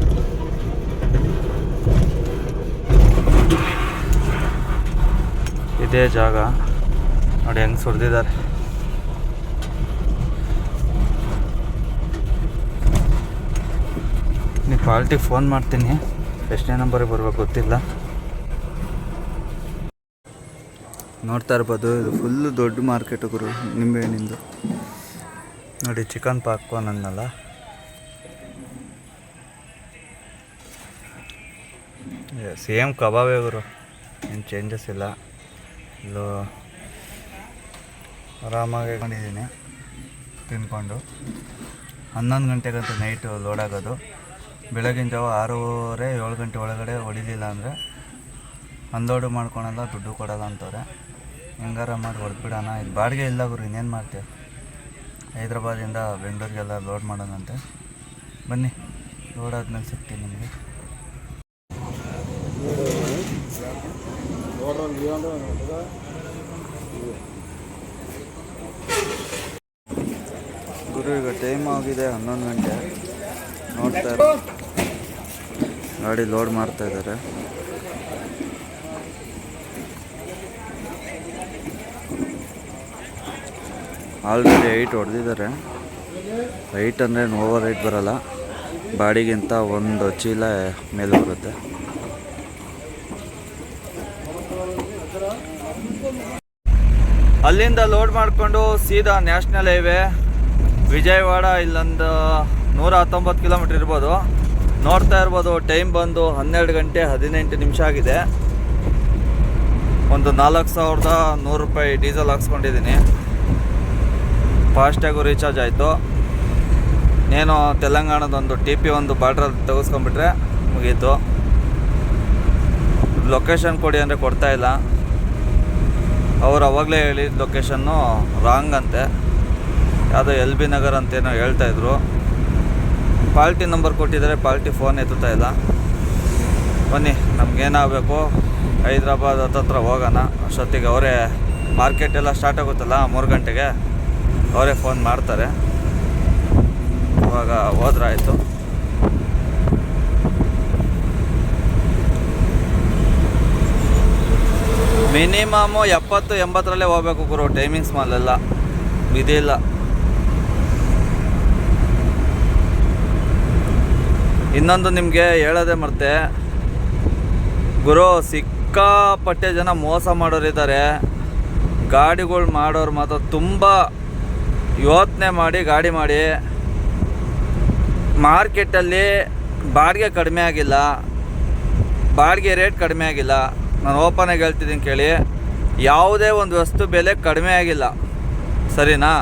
ಇದೇ ಜಾಗ ನೋಡಿ, ಹೆಂಗೆ ಸುರಿದಿದ್ದಾರೆ. ನೀವು ಪಾಲ್ಟಿಗೆ ಫೋನ್ ಮಾಡ್ತೀನಿ, ಎಷ್ಟನೇ ನಂಬರಿಗೆ ಬರ್ಬೇಕು ಗೊತ್ತಿಲ್ಲ. ನೋಡ್ತಾ ಇರ್ಬೋದು, ಇದು ಫುಲ್ಲು ದೊಡ್ಡ ಮಾರ್ಕೆಟು ಗುರು ನಿಂಬೆಹಣ್ಣಿಂದು. ನೋಡಿ ಚಿಕನ್ ಪಾಪ್ಕಾರ್ನ್ ಅನ್ನಲ್ಲ, ಸೇಮ್ ಕಬಾಬೇ ಗುರು, ಏನು ಚೇಂಜಸ್ ಇಲ್ಲ. ಇಲ್ಲೂ ಆರಾಮಾಗಿ ಬಂದಿದ್ದೀನಿ ತಿಂದ್ಕೊಂಡು. 11 ಗಂಟೆಗಂತೂ ನೈಟು ಲೋಡ್ ಆಗೋದು. ಬೆಳಗಿನ ಜಾವ 6:30 7 ಗಂಟೆ ಒಳಗಡೆ ಹೊಡಿಲಿಲ್ಲ ಅಂದರೆ ಅನ್ಲೋಡು ಮಾಡ್ಕೊಳಲ್ಲ, ದುಡ್ಡು ಕೊಡೋಲ್ಲ ಅಂತವ್ರೆ. ಹೆಂಗಾರ ಮಾಡಿ ಹೊಡೆದ್ಬಿಡೋಣ. ಇದು ಬಾಡಿಗೆ ಇಲ್ಲ ಗುರು, ಇನ್ನೇನು ಮಾಡ್ತೇವೆ. ಹೈದ್ರಾಬಾದಿಂದ ಬೆಂಗಳೂರಿಗೆಲ್ಲ ಲೋಡ್ ಮಾಡೋಣಂತೆ. ಬನ್ನಿ, ಲೋಡ್ ಆದ್ಮೇಲೆ ಸಿಗ್ತೀನಿ ನಿಮಗೆ. ಗುರು ಈಗ ಟೈಮ್ ಆಗಿದೆ 11 ಗಂಟೆ. ನೋಡ್ತಾ ಗಾಡಿ ಲೋಡ್ ಮಾಡ್ತಾ ಇದ್ದಾರೆ. ಆಲ್ರೆಡಿ 8 ಹೊಡೆದಿದ್ದಾರೆ. 8 ಅಂದರೆ ಓವರ್ 8 ಬರೋಲ್ಲ, ಬಾಡಿಗಿಂತ ಒಂದು ಚೀಲ ಮೇಲೆ ಬರುತ್ತೆ. ಅಲ್ಲಿಂದ ಲೋಡ್ ಮಾಡಿಕೊಂಡು ಸೀದಾ ನ್ಯಾಷನಲ್ ಹೈವೇ ವಿಜಯವಾಡ, ಇಲ್ಲೊಂದು 119 ಕಿಲೋಮೀಟ್ರ್ ಇರ್ಬೋದು. ನೋಡ್ತಾ ಇರ್ಬೋದು, ಟೈಮ್ ಬಂದು 12 ಗಂಟೆ 18 ನಿಮಿಷ ಆಗಿದೆ. ಒಂದು 4100 ರೂಪಾಯಿ ಡೀಸೆಲ್ ಹಾಕ್ಸ್ಕೊಂಡಿದ್ದೀನಿ. ಫಾಸ್ಟ್ಯಾಗು ರೀಚಾರ್ಜ್ ಆಯಿತು. నేను ತೆಲಂಗಾಣದೊಂದು TP ಒಂದು ಬಾರ್ಡ್ರಲ್ಲಿ ತೆಗೆಸ್ಕೊಂಡ್ಬಿಟ್ರೆ ಮುಗೀತು. ಲೊಕೇಶನ್ ಕೊಡಿ ಅಂದರೆ ಕೊಡ್ತಾಯಿಲ್ಲ. ಅವ್ರು ಅವಾಗಲೇ ಹೇಳಿದ ಲೊಕೇಶನ್ನು ರಾಂಗ್ ಅಂತೆ. ಯಾವುದೋ LB ನಗರ್ ಅಂತೇನೋ ಹೇಳ್ತಾಯಿದ್ರು. ಪಾಲ್ಟಿ ನಂಬರ್ ಕೊಟ್ಟಿದ್ದಾರೆ, ಪಾಲ್ಟಿ ಫೋನ್ ಎತ್ತುತ್ತಾ ಇಲ್ಲ. ಬನ್ನಿ, ನಮಗೇನಾಗಬೇಕು, ಹೈದ್ರಾಬಾದ್ ಹತ್ತತ್ರ ಹೋಗೋಣ. ಅಷ್ಟೊತ್ತಿಗೆ ಅವರೇ ಮಾರ್ಕೆಟೆಲ್ಲ ಸ್ಟಾರ್ಟ್ ಆಗುತ್ತಲ್ಲ 3 ಗಂಟೆಗೆ, ಅವರೇ ಫೋನ್ ಮಾಡ್ತಾರೆ. ಇವಾಗ ಹೋದ್ರಾಯ್ತು. ಮಿನಿಮಮ್ಮು 70-80ರಲ್ಲೇ ಹೋಗ್ಬೇಕು ಗುರು. ಟೈಮಿಂಗ್ಸ್ ಮಾಲೆಲ್ಲ ಇದಿಲ್ಲ. ಇನ್ನೊಂದು ನಿಮಗೆ ಹೇಳೋದೇ ಮರ್ತೆ ಗುರು, ಸಿಕ್ಕಾಪಟ್ಟೆ ಜನ ಮೋಸ ಮಾಡೋರಿದ್ದಾರೆ. ಗಾಡಿಗಳು ಮಾಡೋರು ಮಾತ್ರ ತುಂಬ ಯೋಚನೆ ಮಾಡಿ ಗಾಡಿ ಮಾಡಿ. ಮಾರ್ಕೆಟಲ್ಲಿ ಬಾಡಿಗೆ ಕಡಿಮೆ ಆಗಿಲ್ಲ, ಬಾಡಿಗೆ ರೇಟ್ ಕಡಿಮೆ ಆಗಿಲ್ಲ. ನಾನು ಓಪನಾಗಿ ಹೇಳ್ತಿದ್ದೀನಿ ಕೇಳಿ, ಯಾವುದೇ ಒಂದು ವಸ್ತು ಬೆಲೆ ಕಡಿಮೆ ಆಗಿಲ್ಲ, ಸರಿನಾ?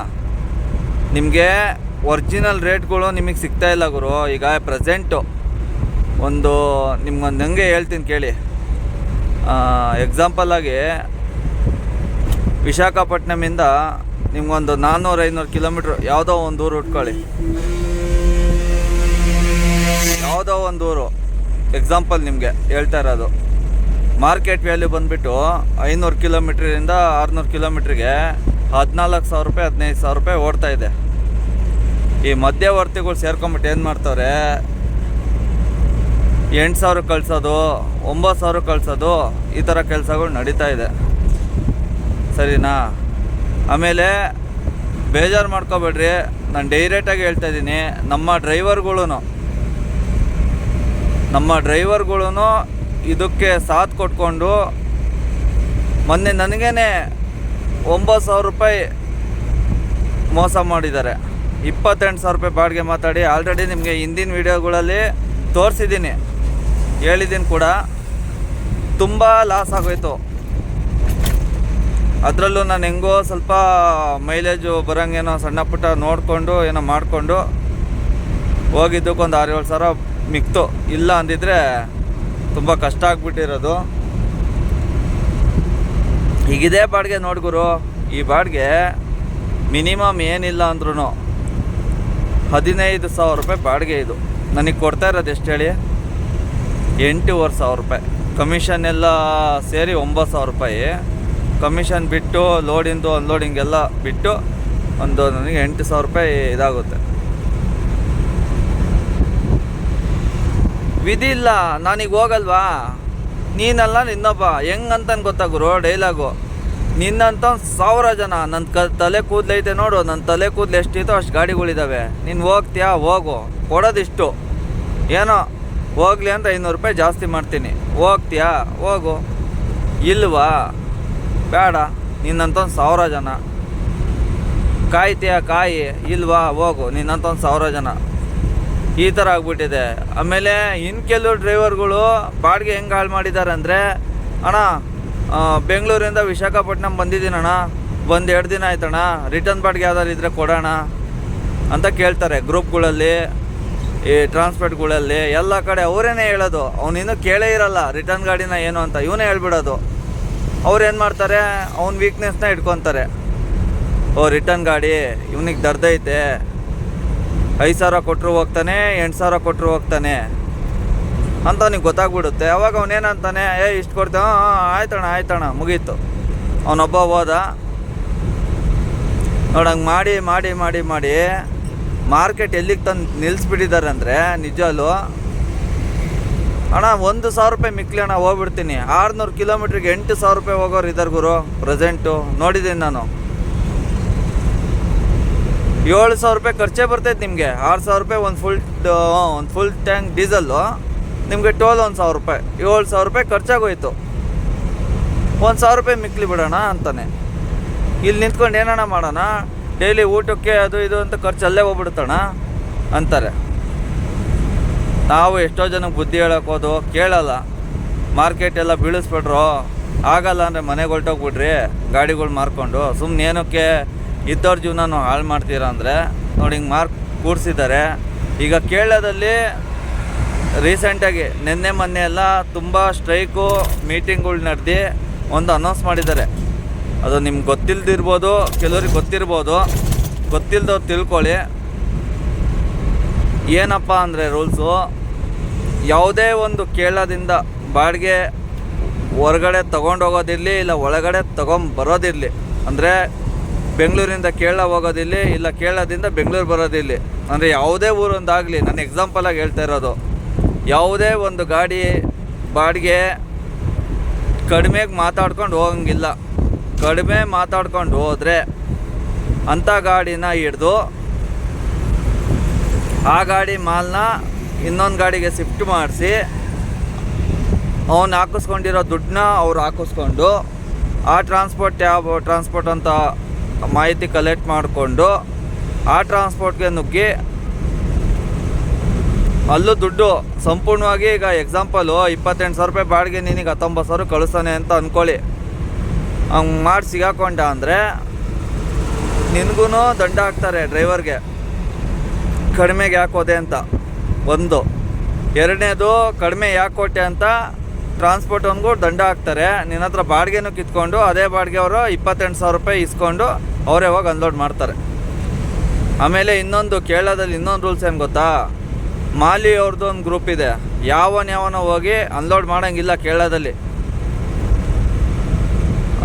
ನಿಮಗೆ ಒರಿಜಿನಲ್ ರೇಟ್ಗಳು ನಿಮಗೆ ಸಿಗ್ತಾ ಇಲ್ಲ ಗುರು. ಈಗ ಪ್ರೆಸೆಂಟು ಒಂದು ನಿಮ್ಗೊಂದು ಹಂಗೆ ಹೇಳ್ತೀನಿ ಕೇಳಿ. ಎಕ್ಸಾಂಪಲ್ಲಾಗಿ ವಿಶಾಖಪಟ್ಟಣಮಿಂದ ನಿಮ್ಗೊಂದು 400-500 ಕಿಲೋಮೀಟ್ರ್ ಯಾವುದೋ ಒಂದು ಊರು ಉಟ್ಕೊಳ್ಳಿ. ಯಾವುದೋ ಒಂದು ಊರು ಎಕ್ಸಾಂಪಲ್ ನಿಮಗೆ ಹೇಳ್ತಾ ಇರೋದು. ಮಾರ್ಕೆಟ್ ವ್ಯಾಲ್ಯೂ ಬಂದುಬಿಟ್ಟು 500 ಕಿಲೋಮೀಟ್ರಿಂದ 600 ಕಿಲೋಮೀಟ್ರಿಗೆ 14,000 ರೂಪಾಯಿ 15,000 ರೂಪಾಯಿ ಓಡ್ತಾ ಇದೆ. ಈ ಮಧ್ಯವರ್ತಿಗಳು ಸೇರ್ಕೊಂಬಿಟ್ಟು ಏನು ಮಾಡ್ತವ್ರೆ, 8,000 ಕಳಿಸೋದು, 9,000 ಕಳಿಸೋದು, ಈ ಥರ ಕೆಲಸಗಳು ನಡೀತಾ ಇದೆ, ಸರಿನಾ? ಆಮೇಲೆ ಬೇಜಾರು ಮಾಡ್ಕೋಬೇಡ್ರಿ, ನಾನು ಡೈರೆಕ್ಟಾಗಿ ಹೇಳ್ತಾ ಇದ್ದೀನಿ. ನಮ್ಮ ಡ್ರೈವರ್ಗಳು ಇದಕ್ಕೆ ಸಾಥ್ ಕೊಟ್ಕೊಂಡು ಮೊನ್ನೆ ನನಗೇನೆ 9,000 ರೂಪಾಯಿ ಮೋಸ ಮಾಡಿದ್ದಾರೆ. 28,000 ರೂಪಾಯಿ ಬಾಡಿಗೆ ಮಾತಾಡಿ ಆಲ್ರೆಡಿ ನಿಮಗೆ ಹಿಂದಿನ ವೀಡಿಯೋಗಳಲ್ಲಿ ತೋರಿಸಿದ್ದೀನಿ, ಹೇಳಿದ್ದೀನಿ ಕೂಡ. ತುಂಬ ಲಾಸ್ ಆಗೋಯ್ತು. ಅದರಲ್ಲೂ ನಾನು ಹೆಂಗೋ ಸ್ವಲ್ಪ ಮೈಲೇಜು ಬರೋಂಗೇನೋ ಸಣ್ಣ ಪುಟ್ಟ ನೋಡಿಕೊಂಡು ಏನೋ ಮಾಡಿಕೊಂಡು ಹೋಗಿದ್ದಕ್ಕೊಂದು 6-7 ಸಾವಿರ ಮಿಕ್ತು. ಇಲ್ಲ ಅಂದಿದ್ರೆ ತುಂಬ ಕಷ್ಟ ಆಗ್ಬಿಟ್ಟಿರೋದು. ಈಗಿದೆ ಬಾಡಿಗೆ ನೋಡ್ಗುರು. ಈ ಬಾಡಿಗೆ ಮಿನಿಮಮ್ ಏನಿಲ್ಲ ಅಂದ್ರೂ 15,000 ರೂಪಾಯಿ ಬಾಡಿಗೆ. ಇದು ನನಗೆ ಕೊಡ್ತಾ ಇರೋದು ಎಷ್ಟು ಹೇಳಿ, 8,500 ರೂಪಾಯಿ. ಕಮಿಷನ್ ಎಲ್ಲ ಸೇರಿ 9,000 ರೂಪಾಯಿ. ಕಮಿಷನ್ ಬಿಟ್ಟು ಲೋಡಿಂದು ಅನ್ಲೋಡಿಂಗ್ ಎಲ್ಲ ಬಿಟ್ಟು ಒಂದು ನನಗೆ 8,000 ರೂಪಾಯಿ ಇದಾಗುತ್ತೆ. ವಿಧಿ ಇಲ್ಲ, ನಾನೀಗ ಹೋಗಲ್ವಾ? ನೀನಲ್ಲ ಇನ್ನೊಬ್ಬ. ಹೆಂಗಂತ ಗೊತ್ತಾಗುರು ಡೈಲಾಗು. ನಿನ್ನಂತ 1,000 ಜನ. ನನ್ನ ತಲೆ ಕೂದಲೈತೆ ನೋಡು, ನನ್ನ ತಲೆ ಕೂದಲು ಎಷ್ಟಿತ್ತೋ ಅಷ್ಟು ಗಾಡಿಗಳಿದ್ದಾವೆ. ನೀನು ಹೋಗ್ತೀಯಾ? ಹೋಗು, ಕೊಡೋದಿಷ್ಟು. ಏನೋ ಹೋಗ್ಲಿ ಅಂತ 500 ರೂಪಾಯಿ ಜಾಸ್ತಿ ಮಾಡ್ತೀನಿ. ಹೋಗ್ತೀಯಾ? ಹೋಗು. ಇಲ್ವಾ? ಬೇಡ. ನಿನ್ನಂತ 1000 ಜನ. ಕಾಯ್ತೀಯಾ? ಕಾಯಿ. ಇಲ್ವಾ? ಹೋಗು. ನಿನ್ನಂತ 1000 ಜನ. ಈ ಥರ ಆಗ್ಬಿಟ್ಟಿದೆ. ಆಮೇಲೆ ಇನ್ನು ಕೆಲವು ಡ್ರೈವರ್ಗಳು ಬಾಡಿಗೆ ಹೆಂಗೆ ಹಾಳು ಮಾಡಿದ್ದಾರೆ ಅಂದರೆ, ಅಣ್ಣ ಬೆಂಗಳೂರಿಂದ ವಿಶಾಖಪಟ್ಟಣಂ ಬಂದಿದ್ದೀನಣ್ಣ, ಬಂದು 2 ದಿನ ಆಯ್ತಣ್ಣ, ರಿಟರ್ನ್ ಬಾಡಿಗೆ ಯಾವ್ದಾರು ಇದ್ದರೆ ಕೊಡೋಣ ಅಂತ ಕೇಳ್ತಾರೆ. ಗ್ರೂಪ್ಗಳಲ್ಲಿ, ಈ ಟ್ರಾನ್ಸ್ಪೋರ್ಟ್ಗಳಲ್ಲಿ ಎಲ್ಲ ಕಡೆ ಅವರೇನೇ ಹೇಳೋದು. ಅವನಿನ್ನೂ ಕೇಳೇ ಇರಲ್ಲ ರಿಟರ್ನ್ ಗಾಡಿನ ಏನು ಅಂತ, ಇವನೇ ಹೇಳ್ಬಿಡೋದು. ಅವ್ರು ಏನು ಮಾಡ್ತಾರೆ, ಅವ್ನ ವೀಕ್ನೆಸ್ನ ಇಟ್ಕೊತಾರೆ. ಓ ರಿಟರ್ನ್ ಗಾಡಿ ಇವನಿಗೆ ದರ್ದೈತೆ, 5,000 ಕೊಟ್ಟರು ಹೋಗ್ತಾನೆ, 8,000 ಕೊಟ್ಟರು ಹೋಗ್ತಾನೆ ಅಂತ ಅವನಿಗೆ ಗೊತ್ತಾಗ್ಬಿಡುತ್ತೆ. ಅವಾಗ ಅವನೇನಂತಾನೆ, ಇಷ್ಟು ಕೊಡ್ತೇವೆ, ಆಯ್ತಣ್ಣ ಮುಗೀತು. ಅವನೊಬ್ಬ ಹೋದ. ನೋಡಂಗೆ ಮಾಡಿ ಮಾಡಿ ಮಾಡಿ ಮಾಡಿ ಮಾರ್ಕೆಟ್ ಎಲ್ಲಿಗೆ ತಂದು ನಿಲ್ಲಿಸ್ಬಿಟ್ಟಿದ್ದಾರೆ ಅಂದರೆ, ನಿಜವಲ್ಲೂ ಅಣ್ಣ 1,000 ರೂಪಾಯಿ ಮಿಕ್ಲಿ ಅಣ್ಣ, ಹೋಗ್ಬಿಡ್ತೀನಿ. 600 ಕಿಲೋಮೀಟ್ರಿಗೆ 8,000 ರೂಪಾಯಿ ಹೋಗೋರು ಇದ್ದಾರೆ ಗುರು. ಪ್ರೆಸೆಂಟು ನೋಡಿದ್ದೀನಿ ನಾನು. 7,000 ರೂಪಾಯಿ ಖರ್ಚೇ ಬರ್ತೈತೆ ನಿಮಗೆ. 6,000 ರೂಪಾಯಿ ಒಂದು ಫುಲ್ ಟ್ಯಾಂಕ್ ಡೀಸಲ್ಲು, ನಿಮಗೆ ಟೋಲ್ 1,000 ರೂಪಾಯಿ, 7,000 ರೂಪಾಯಿ ಖರ್ಚಾಗೋಯ್ತು. 1,000 ರೂಪಾಯಿ ಮಿಕ್ಲಿ ಬಿಡೋಣ ಅಂತಾನೆ. ಇಲ್ಲಿ ನಿಂತ್ಕೊಂಡು ಏನಣ್ಣ ಮಾಡೋಣ, ಡೈಲಿ ಊಟಕ್ಕೆ ಅದು ಇದು ಅಂತ ಖರ್ಚು ಅಲ್ಲೇ ಹೋಗ್ಬಿಡ್ತಣ ಅಂತಾರೆ. ನಾವು ಎಷ್ಟೋ ಜನಕ್ಕೆ ಬುದ್ಧಿ ಹೇಳೋಕೋದು ಕೇಳಲ್ಲ. ಮಾರ್ಕೆಟ್ ಎಲ್ಲ ಬೀಳಿಸ್ಬಿಟ್ರು, ಆಗಲ್ಲ ಅಂದರೆ ಮನೆಗೆ ಹೊರಟೋಗ್ಬಿಡ್ರಿ ಗಾಡಿಗಳು ಮಾರ್ಕೊಂಡು. ಸುಮ್ಮನೆ ಏನಕ್ಕೆ ಇದ್ದವ್ರ ಜೀವನನೂ ಹಾಳು ಮಾಡ್ತೀರಾ ಅಂದರೆ ನೋಡಿ ಹಿಂಗೆ ಕೂಡಿಸಿದ್ದಾರೆ. ಈಗ ಕೇರಳದಲ್ಲಿ ರೀಸೆಂಟಾಗಿ ಮೊನ್ನೆ ಎಲ್ಲ ತುಂಬ ಸ್ಟ್ರೈಕು ಮೀಟಿಂಗ್ಗಳು ನಡೆದು ಒಂದು ಅನೌನ್ಸ್ ಮಾಡಿದ್ದಾರೆ. ಅದು ನಿಮ್ಗೆ ಗೊತ್ತಿಲ್ದಿರ್ಬೋದು, ಕೆಲವ್ರಿಗೆ ಗೊತ್ತಿರ್ಬೋದು, ಗೊತ್ತಿಲ್ದವ್ರು ತಿಳ್ಕೊಳ್ಳಿ. ಏನಪ್ಪ ಅಂದರೆ ರೂಲ್ಸು, ಯಾವುದೇ ಒಂದು ಕೇರಳದಿಂದ ಬಾಡಿಗೆ ಹೊರಗಡೆ ತೊಗೊಂಡೋಗೋದಿರಲಿ, ಇಲ್ಲ ಒಳಗಡೆ ತೊಗೊಂಬರೋದಿರಲಿ, ಅಂದರೆ ಬೆಂಗಳೂರಿಂದ ಕೇರಳ ಹೋಗೋದಿರಲಿ, ಇಲ್ಲ ಕೇರಳದಿಂದ ಬೆಂಗಳೂರು ಬರೋದಿರಲಿ, ಅಂದರೆ ಯಾವುದೇ ಊರೊಂದಾಗಲಿ, ನಾನು ಎಕ್ಸಾಂಪಲಾಗಿ ಹೇಳ್ತಾ ಇರೋದು, ಯಾವುದೇ ಒಂದು ಗಾಡಿ ಬಾಡಿಗೆ ಕಡಿಮೆಗೆ ಮಾತಾಡ್ಕೊಂಡು ಹೋಗಂಗಿಲ್ಲ. ಕಡಿಮೆ ಮಾತಾಡ್ಕೊಂಡು ಹೋದರೆ ಅಂಥ ಗಾಡಿನ ಹಿಡ್ದು ಆ ಗಾಡಿ ಮಾಲನ್ನ ಇನ್ನೊಂದು ಗಾಡಿಗೆ ಶಿಫ್ಟ್ ಮಾಡಿಸಿ ಅವನು ಹಾಕಿಸ್ಕೊಂಡಿರೋ ದುಡ್ಡನ್ನ ಅವ್ರು ಹಾಕಿಸ್ಕೊಂಡು ಆ ಟ್ರಾನ್ಸ್ಪೋರ್ಟ್ ಅಂತ ಮಾಹಿತಿ ಕಲೆಕ್ಟ್ ಮಾಡಿಕೊಂಡು ಆ ಟ್ರಾನ್ಸ್ಪೋರ್ಟ್ಗೆ ನುಗ್ಗಿ ಅಲ್ಲೂ ದುಡ್ಡು ಸಂಪೂರ್ಣವಾಗಿ. ಈಗ ಎಕ್ಸಾಂಪಲು 28,000 ರೂಪಾಯಿ ಬಾಡಿಗೆ ನಿನಗೆ 19,000 ಕಳಿಸ್ತಾನೆ ಅಂತ ಅಂದ್ಕೊಳ್ಳಿ. ಹಂಗೆ ಮಾಡಿ ಸಿಗಾಕೊಂಡ ಅಂದರೆ ನಿನಗೂ ದಂಡ ಹಾಕ್ತಾರೆ ಡ್ರೈವರ್ಗೆ, ಕಡಿಮೆಗೆ ಯಾಕೆ ಹೋದೆ ಅಂತ ಒಂದು. ಎರಡನೇದು, ಕಡಿಮೆ ಯಾಕೆ ಕೊಟ್ಟೆ ಅಂತ ಟ್ರಾನ್ಸ್ಪೋರ್ಟವ್ನಿಗೂ ದಂಡ ಹಾಕ್ತಾರೆ. ನಿನ್ನ ಹತ್ರ ಬಾಡಿಗೆನೂ ಕಿತ್ಕೊಂಡು ಅದೇ ಬಾಡಿಗೆ ಅವರು 28,000 ರೂಪಾಯಿ ಇಸ್ಕೊಂಡು ಅವರೇ ಹೋಗಿ ಅನ್ಲೋಡ್ ಮಾಡ್ತಾರೆ. ಆಮೇಲೆ ಇನ್ನೊಂದು, ಕೇರಳದಲ್ಲಿ ಇನ್ನೊಂದು ರೂಲ್ಸ್ ಏನು ಗೊತ್ತಾ, ಮಾಲಿ ಅವ್ರದ್ದು ಒಂದು ಗ್ರೂಪ್ ಇದೆ. ಯಾವನೋ ಹೋಗಿ ಅನ್ಲೋಡ್ ಮಾಡೋಂಗಿಲ್ಲ ಕೇರಳದಲ್ಲಿ.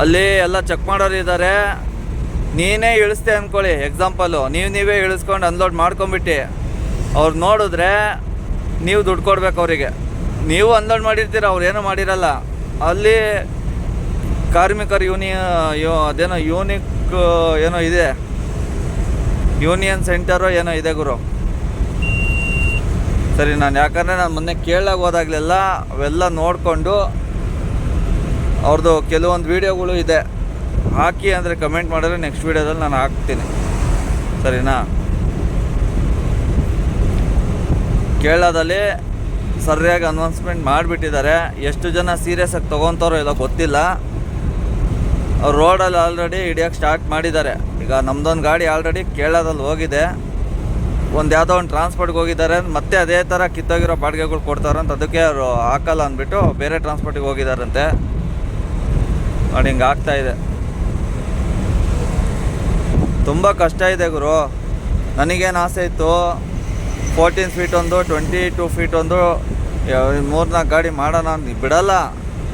ಅಲ್ಲಿ ಎಲ್ಲ ಚೆಕ್ ಮಾಡೋರು ಇದ್ದಾರೆ. ನೀನೇ ಇಳಿಸ್ತೆ ಅಂದ್ಕೊಳ್ಳಿ, ಎಕ್ಸಾಂಪಲು ನೀವೇ ಇಳಿಸ್ಕೊಂಡು ಅನ್ಲೋಡ್ ಮಾಡ್ಕೊಂಬಿಟ್ಟು ಅವ್ರು ನೋಡಿದ್ರೆ ನೀವು ದುಡ್ಡು ಕೊಡ್ಬೇಕು ಅವರಿಗೆ. ನೀವು ಅನ್ಲೋಡ್ ಮಾಡಿರ್ತೀರ, ಅವ್ರು ಏನೂ ಮಾಡಿರಲ್ಲ. ಅಲ್ಲಿ ಕಾರ್ಮಿಕರು ಅದೇನೋ ಯೂನಿಕ್ ಏನೋ ಇದೆ, ಯೂನಿಯನ್ ಸೆಂಟರು ಏನೋ ಇದೆ ಗುರು. ಸರಿ, ಯಾಕಂದರೆ ನಾನು ಮೊನ್ನೆ ಕೇರಳಕ್ಕೆ ಹೋದಾಗಲೆಲ್ಲ ಅವೆಲ್ಲ ನೋಡಿಕೊಂಡು ಅವ್ರದ್ದು ಕೆಲವೊಂದು ವೀಡಿಯೋಗಳು ಇದೆ, ಹಾಕಿ ಅಂದರೆ ಕಮೆಂಟ್ ಮಾಡಿದ್ರೆ ನೆಕ್ಸ್ಟ್ ವೀಡಿಯೋದಲ್ಲಿ ನಾನು ಹಾಕ್ತೀನಿ, ಸರಿನಾ. ಕೇರಳದಲ್ಲಿ ಸರಿಯಾಗಿ ಅನೌನ್ಸ್ಮೆಂಟ್ ಮಾಡಿಬಿಟ್ಟಿದ್ದಾರೆ. ಎಷ್ಟು ಜನ ಸೀರಿಯಸ್ಸಾಗಿ ತೊಗೊತಾರೋ ಇಲ್ಲ ಗೊತ್ತಿಲ್ಲ. ಅವ್ರು ರೋಡಲ್ಲಿ ಆಲ್ರೆಡಿ ಹಿಡಿಯೋಕ್ಕೆ ಸ್ಟಾರ್ಟ್ ಮಾಡಿದ್ದಾರೆ. ಈಗ ನಮ್ಮದೊಂದು ಗಾಡಿ ಆಲ್ರೆಡಿ ಕೇರಳದಲ್ಲಿ ಹೋಗಿದೆ. ಯಾವುದೋ ಒಂದು ಟ್ರಾನ್ಸ್ಪೋರ್ಟ್ಗೆ ಹೋಗಿದ್ದಾರೆ, ಮತ್ತೆ ಅದೇ ಥರ ಕಿತ್ತೋಗಿರೋ ಬಾಡಿಗೆಗಳು ಕೊಡ್ತಾರಂತ, ಅದಕ್ಕೆ ಅವರು ಹಾಕಲ್ಲ ಅಂದ್ಬಿಟ್ಟು ಬೇರೆ ಟ್ರಾನ್ಸ್ಪೋರ್ಟಿಗೆ ಹೋಗಿದ್ದಾರಂತೆ. ನೋಡಿ ಹಿಂಗೆ ಆಗ್ತಾಯಿದೆ. ತುಂಬ ಕಷ್ಟ ಇದೆ ಗುರು. ನನಗೇನು ಆಸೆ ಇತ್ತು, 14 ಫೀಟ್ ಒಂದು, 22 ಫೀಟ್ ಒಂದು, 3-4 ಗಾಡಿ ಮಾಡೋಣ ಅಂತ. ಬಿಡಲ್ಲ,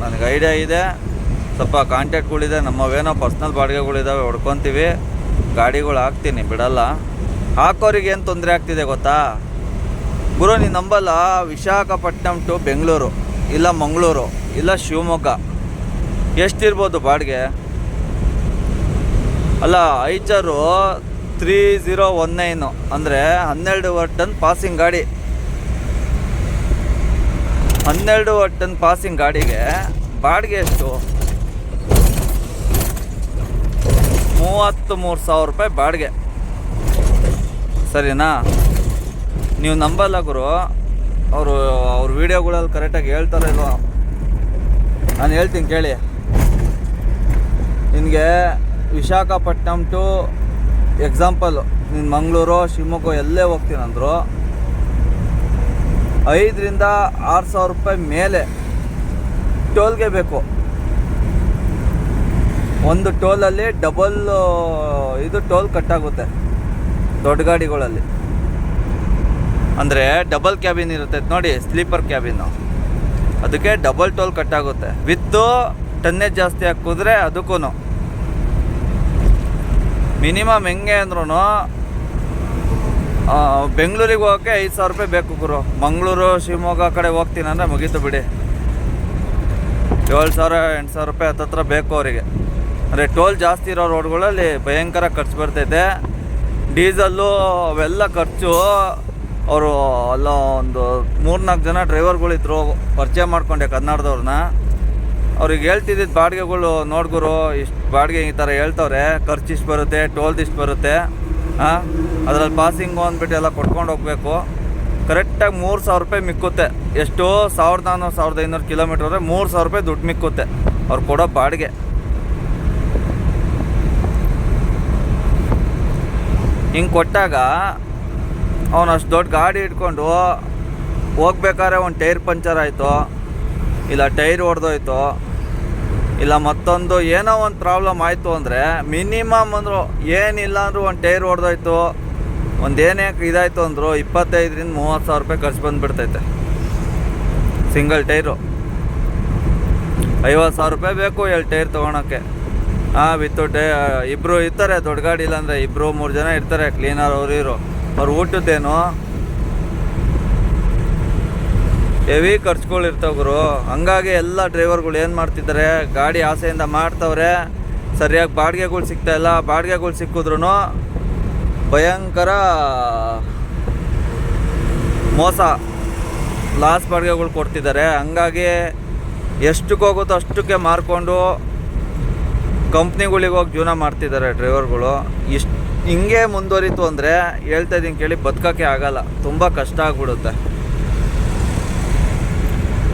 ನನಗೆ ಐಡಿಯಾ ಇದೆ, ಸ್ವಲ್ಪ ಕಾಂಟ್ಯಾಕ್ಟ್ಗಳಿದೆ, ನಮ್ಮವೇನೋ ಪರ್ಸ್ನಲ್ ಬಾಡಿಗೆಗಳಿದ್ದಾವೆ, ಹೊಡ್ಕೊತೀವಿ, ಗಾಡಿಗಳು ಹಾಕ್ತೀನಿ, ಬಿಡಲ್ಲ. ಹಾಕೋರಿಗೆ ಏನು ತೊಂದರೆ ಆಗ್ತಿದೆ ಗೊತ್ತಾ ಗುರು, ನೀನು ನಂಬಲ್ಲ. ವಿಶಾಖಪಟ್ಟಣಂ ಟು ಬೆಂಗಳೂರು, ಇಲ್ಲ ಮಂಗಳೂರು, ಇಲ್ಲ ಶಿವಮೊಗ್ಗ, ಎಷ್ಟಿರ್ಬೋದು ಬಾಡಿಗೆ? ಅಲ್ಲ, ಐಚರು 3019 ಅಂದರೆ 12 ಟನ್ ಪಾಸಿಂಗ್ ಗಾಡಿ. 12 ಟನ್ ಪಾಸಿಂಗ್ ಗಾಡಿಗೆ ಬಾಡಿಗೆ ಎಷ್ಟು? 33,000 ರೂಪಾಯಿ ಬಾಡಿಗೆ. ಸರಿನಾ? ನೀವು ನಂಬಲ್ಲ ಗುರು, ಅವ್ರ ವೀಡಿಯೋಗಳಲ್ಲಿ ಕರೆಕ್ಟಾಗಿ ಹೇಳ್ತಾರೋ ಇಲ್ವೋ, ನಾನು ಹೇಳ್ತೀನಿ ಕೇಳಿ. ನಿನಗೆ ವಿಶಾಖಪಟ್ಟಣಂ ಟು ಎಕ್ಸಾಂಪಲ್ ನೀನು ಮಂಗಳೂರು ಶಿವಮೊಗ್ಗ ಎಲ್ಲೇ ಹೋಗ್ತೀನಂದ್ರು 5,000 to 6,000 ರೂಪಾಯಿ ಮೇಲೆ ಟೋಲ್ಗೆ ಬೇಕು. ಒಂದು ಟೋಲಲ್ಲಿ ಡಬಲ್ ಇದು ಟೋಲ್ ಕಟ್ಟಾಗುತ್ತೆ ದೊಡ್ಡ ಗಾಡಿಗಳಲ್ಲಿ. ಅಂದರೆ ಡಬಲ್ ಕ್ಯಾಬಿನ್ ಇರುತ್ತೆ ನೋಡಿ, ಸ್ಲೀಪರ್ ಕ್ಯಾಬಿನ್ನು, ಅದಕ್ಕೆ ಡಬಲ್ ಟೋಲ್ ಕಟ್ಟಾಗುತ್ತೆ. ವಿತ್ತು ಟನ್ನೇಜ್ ಜಾಸ್ತಿ ಹಾಕಿದ್ರೆ ಅದಕ್ಕೂ ಮಿನಿಮಮ್ ಹೆಂಗೆ ಅಂದ್ರೂ ಬೆಂಗಳೂರಿಗೆ ಹೋಗೋಕ್ಕೆ 5,000 ರೂಪಾಯಿ ಬೇಕು ಗುರು. ಮಂಗಳೂರು ಶಿವಮೊಗ್ಗ ಕಡೆ ಹೋಗ್ತೀನಿ ಅಂದರೆ ಮುಗೀತು ಬಿಡಿ, 7,000-8,000 ರೂಪಾಯಿ ಹತ್ತತ್ರ ಬೇಕು ಅವರಿಗೆ. ಅಂದರೆ ಟೋಲ್ ಜಾಸ್ತಿ ಇರೋ ರೋಡ್ಗಳಲ್ಲಿ ಭಯಂಕರ ಖರ್ಚು ಬರ್ತೈತೆ. ಡೀಸಲ್ಲು ಅವೆಲ್ಲ ಖರ್ಚು. ಅವರು ಅಲ್ಲ ಒಂದು 3-4 ಜನ ಡ್ರೈವರ್ಗಳಿದ್ರು, ಪರಿಚಯ ಮಾಡ್ಕೊಂಡೆ ಕನ್ನಡದವ್ರನ್ನ. ಅವ್ರಿಗೆ ಹೇಳ್ತಿದ್ದಿದ್ದು ಬಾಡಿಗೆಗಳು ನೋಡ್ಗುರು, ಇಷ್ಟು ಬಾಡಿಗೆ ಈ ಥರ ಹೇಳ್ತವ್ರೆ, ಖರ್ಚು ಇಷ್ಟು ಬರುತ್ತೆ, ಟೋಲ್ದು ಇಷ್ಟು ಬರುತ್ತೆ, ಅದರಲ್ಲಿ ಪಾಸಿಂಗು ಅಂದ್ಬಿಟ್ಟು ಎಲ್ಲ ಕೊಟ್ಕೊಂಡು ಹೋಗಬೇಕು. ಕರೆಕ್ಟಾಗಿ 3,000 ರೂಪಾಯಿ ಮಿಕ್ಕುತ್ತೆ. ಎಷ್ಟು? 1,400-1,500 ಕಿಲೋಮೀಟ್ರ್ ಅಂದರೆ 3,000 ರೂಪಾಯಿ ದುಡ್ಡು ಮಿಕ್ಕುತ್ತೆ ಅವ್ರು ಕೊಡೋ ಬಾಡಿಗೆ. ಹಿಂಗೆ ಕೊಟ್ಟಾಗ ಅವನು ಅಷ್ಟು ದೊಡ್ಡ ಗಾಡಿ ಇಟ್ಕೊಂಡು ಹೋಗ್ಬೇಕಾದ್ರೆ ಒಂದು ಟೈರ್ ಪಂಚರ್ ಆಯಿತು, ಇಲ್ಲ ಟೈರ್ ಹೊಡೆದೋಯ್ತು, ಇಲ್ಲ ಮತ್ತೊಂದು ಏನೋ ಒಂದು ಪ್ರಾಬ್ಲಮ್ ಆಯಿತು ಅಂದರೆ ಮಿನಿಮಮ್ ಅಂದರು ಏನಿಲ್ಲ ಅಂದರೂ ಒಂದು ಟೈರ್ ಹೊಡೆದೋಯ್ತು, ಒಂದೇನೇ ಇದಾಯಿತು ಅಂದರು 25,000-30,000 ರೂಪಾಯಿ ಖರ್ಚು ಬಂದುಬಿಡ್ತೈತೆ. ಸಿಂಗಲ್ ಟೈರು 50,000 ರೂಪಾಯಿ ಬೇಕು 2 ಟೈರ್ ತೊಗೊಳಕ್ಕೆ. ವಿತ್ತು ಇಬ್ಬರು ಇರ್ತಾರೆ ದೊಡ್ಡ ಗಾಡಿ, ಇಲ್ಲಾಂದರೆ 2-3 ಜನ ಇರ್ತಾರೆ ಕ್ಲೀನರ್ ಅವ್ರು ಊಟದ್ದೇನು ಹೆವಿ ಖರ್ಚುಗಳು ಇರ್ತಾವೆ ಗುರು. ಹಂಗಾಗಿ ಎಲ್ಲ ಡ್ರೈವರ್ಗಳು ಏನು ಮಾಡ್ತಿದ್ದಾರೆ, ಗಾಡಿ ಆಸೆಯಿಂದ ಮಾಡ್ತವ್ರೆ, ಸರಿಯಾಗಿ ಬಾಡಿಗೆಗಳು ಸಿಗ್ತಾಯಿಲ್ಲ. ಬಾಡಿಗೆಗಳು ಸಿಕ್ಕಿದ್ರೂ ಭಯಂಕರ ಮೋಸ, ಲಾಸ್ ಬಾಡಿಗೆಗಳು ಕೊಡ್ತಿದ್ದಾರೆ. ಹಂಗಾಗಿ ಎಷ್ಟಕ್ಕೆ ಹೋಗುತ್ತೋ ಅಷ್ಟಕ್ಕೆ ಮಾರ್ಕೊಂಡು ಕಂಪ್ನಿಗಳಿಗೆ ಹೋಗಿ ಜೀವನ ಮಾಡ್ತಿದ್ದಾರೆ ಡ್ರೈವರ್ಗಳು. ಹಿಂಗೆ ಮುಂದುವರಿತು ಅಂದರೆ ಹೇಳ್ತಾಯಿದ್ದೀನಿ ಕೇಳಿ, ಬದುಕೋಕ್ಕೆ ಆಗಲ್ಲ, ತುಂಬ ಕಷ್ಟ ಆಗ್ಬಿಡುತ್ತೆ.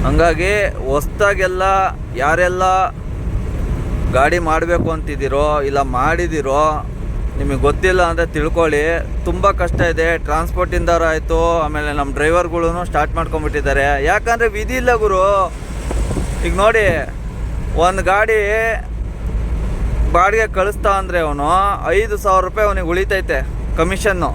ಹಂಗಾಗಿ ಹೊಸ್ದಾಗೆಲ್ಲ ಯಾರೆಲ್ಲ ಗಾಡಿ ಮಾಡಬೇಕು ಅಂತಿದ್ದೀರೋ ಇಲ್ಲ ಮಾಡಿದ್ದೀರೋ, ನಿಮಗೆ ಗೊತ್ತಿಲ್ಲ ಅಂದರೆ ತಿಳ್ಕೊಳ್ಳಿ, ತುಂಬ ಕಷ್ಟ ಇದೆ. ಟ್ರಾನ್ಸ್ಪೋರ್ಟಿಂದವ್ರು ಆಯಿತು, ಆಮೇಲೆ ನಮ್ಮ ಡ್ರೈವರ್ಗಳೂ ಸ್ಟಾರ್ಟ್ ಮಾಡ್ಕೊಂಬಿಟ್ಟಿದ್ದಾರೆ. ಯಾಕಂದರೆ ವಿಧಿ ಇಲ್ಲ ಗುರು. ಈಗ ನೋಡಿ, ಒಂದು ಗಾಡಿ ಬಾಡಿಗೆ ಕಳಿಸ್ತಾ ಅಂದರೆ ಅವನು 5,000 ರೂಪಾಯಿ ಅವನಿಗೆ ಉಳಿತೈತೆ ಕಮಿಷನ್ನು.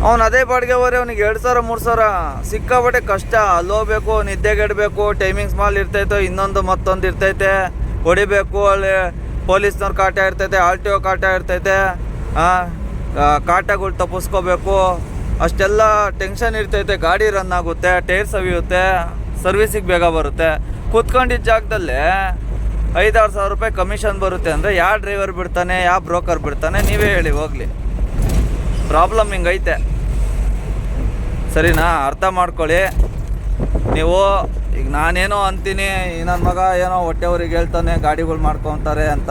ಅವನು ಅದೇ ಬಾಡಿಗೆ ಹೋದ್ರೆ ಅವನಿಗೆ 2,000-3,000 ಸಿಕ್ಕಾಬಟ್ಟೆ ಕಷ್ಟ. ಅಲ್ಲಿ ಹೋಗ್ಬೇಕು, ನಿದ್ದೆಗೆಡಬೇಕು, ಟೈಮಿಂಗ್ಸ್ ಮಾಲ್ ಇರ್ತೈತೆ, ಇನ್ನೊಂದು ಮತ್ತೊಂದು ಇರ್ತೈತೆ, ಹೊಡಿಬೇಕು, ಅಲ್ಲಿ ಪೊಲೀಸ್ನವ್ರು ಕಾಟ ಇರ್ತೈತೆ, RTO ಕಾಟ ಇರ್ತೈತೆ, ಕಾಟಗಳು ತಪ್ಪಿಸ್ಕೋಬೇಕು, ಅಷ್ಟೆಲ್ಲ ಟೆನ್ಷನ್ ಇರ್ತೈತೆ. ಗಾಡಿ ರನ್ ಆಗುತ್ತೆ, ಟೈರ್ ಸವಿಯುತ್ತೆ, ಸರ್ವಿಸಿಗೆ ಬೇಗ ಬರುತ್ತೆ. ಕೂತ್ಕೊಂಡಿದ್ದ ಜಾಗದಲ್ಲೇ 5-6 ಸಾವಿರ ರೂಪಾಯಿ ಕಮಿಷನ್ ಬರುತ್ತೆ ಅಂದರೆ ಯಾವ ಡ್ರೈವರ್ ಬಿಡ್ತಾನೆ, ಯಾವ ಬ್ರೋಕರ್ ಬಿಡ್ತಾನೆ? ನೀವೇ ಹೇಳಿ ಹೋಗಲಿ. ಪ್ರಾಬ್ಲಮ್ ಹಿಂಗೈತೆ, ಸರಿನಾ? ಅರ್ಥ ಮಾಡ್ಕೊಳ್ಳಿ ನೀವು. ಈಗ ನಾನೇನೋ ಅಂತೀನಿ, ನನ್ನ ಮಗ ಏನೋ ಹೊಟ್ಟೆವ್ರಿಗೆ ಹೇಳ್ತಾನೆ ಗಾಡಿಗಳು ಮಾಡ್ಕೊತಾರೆ ಅಂತ,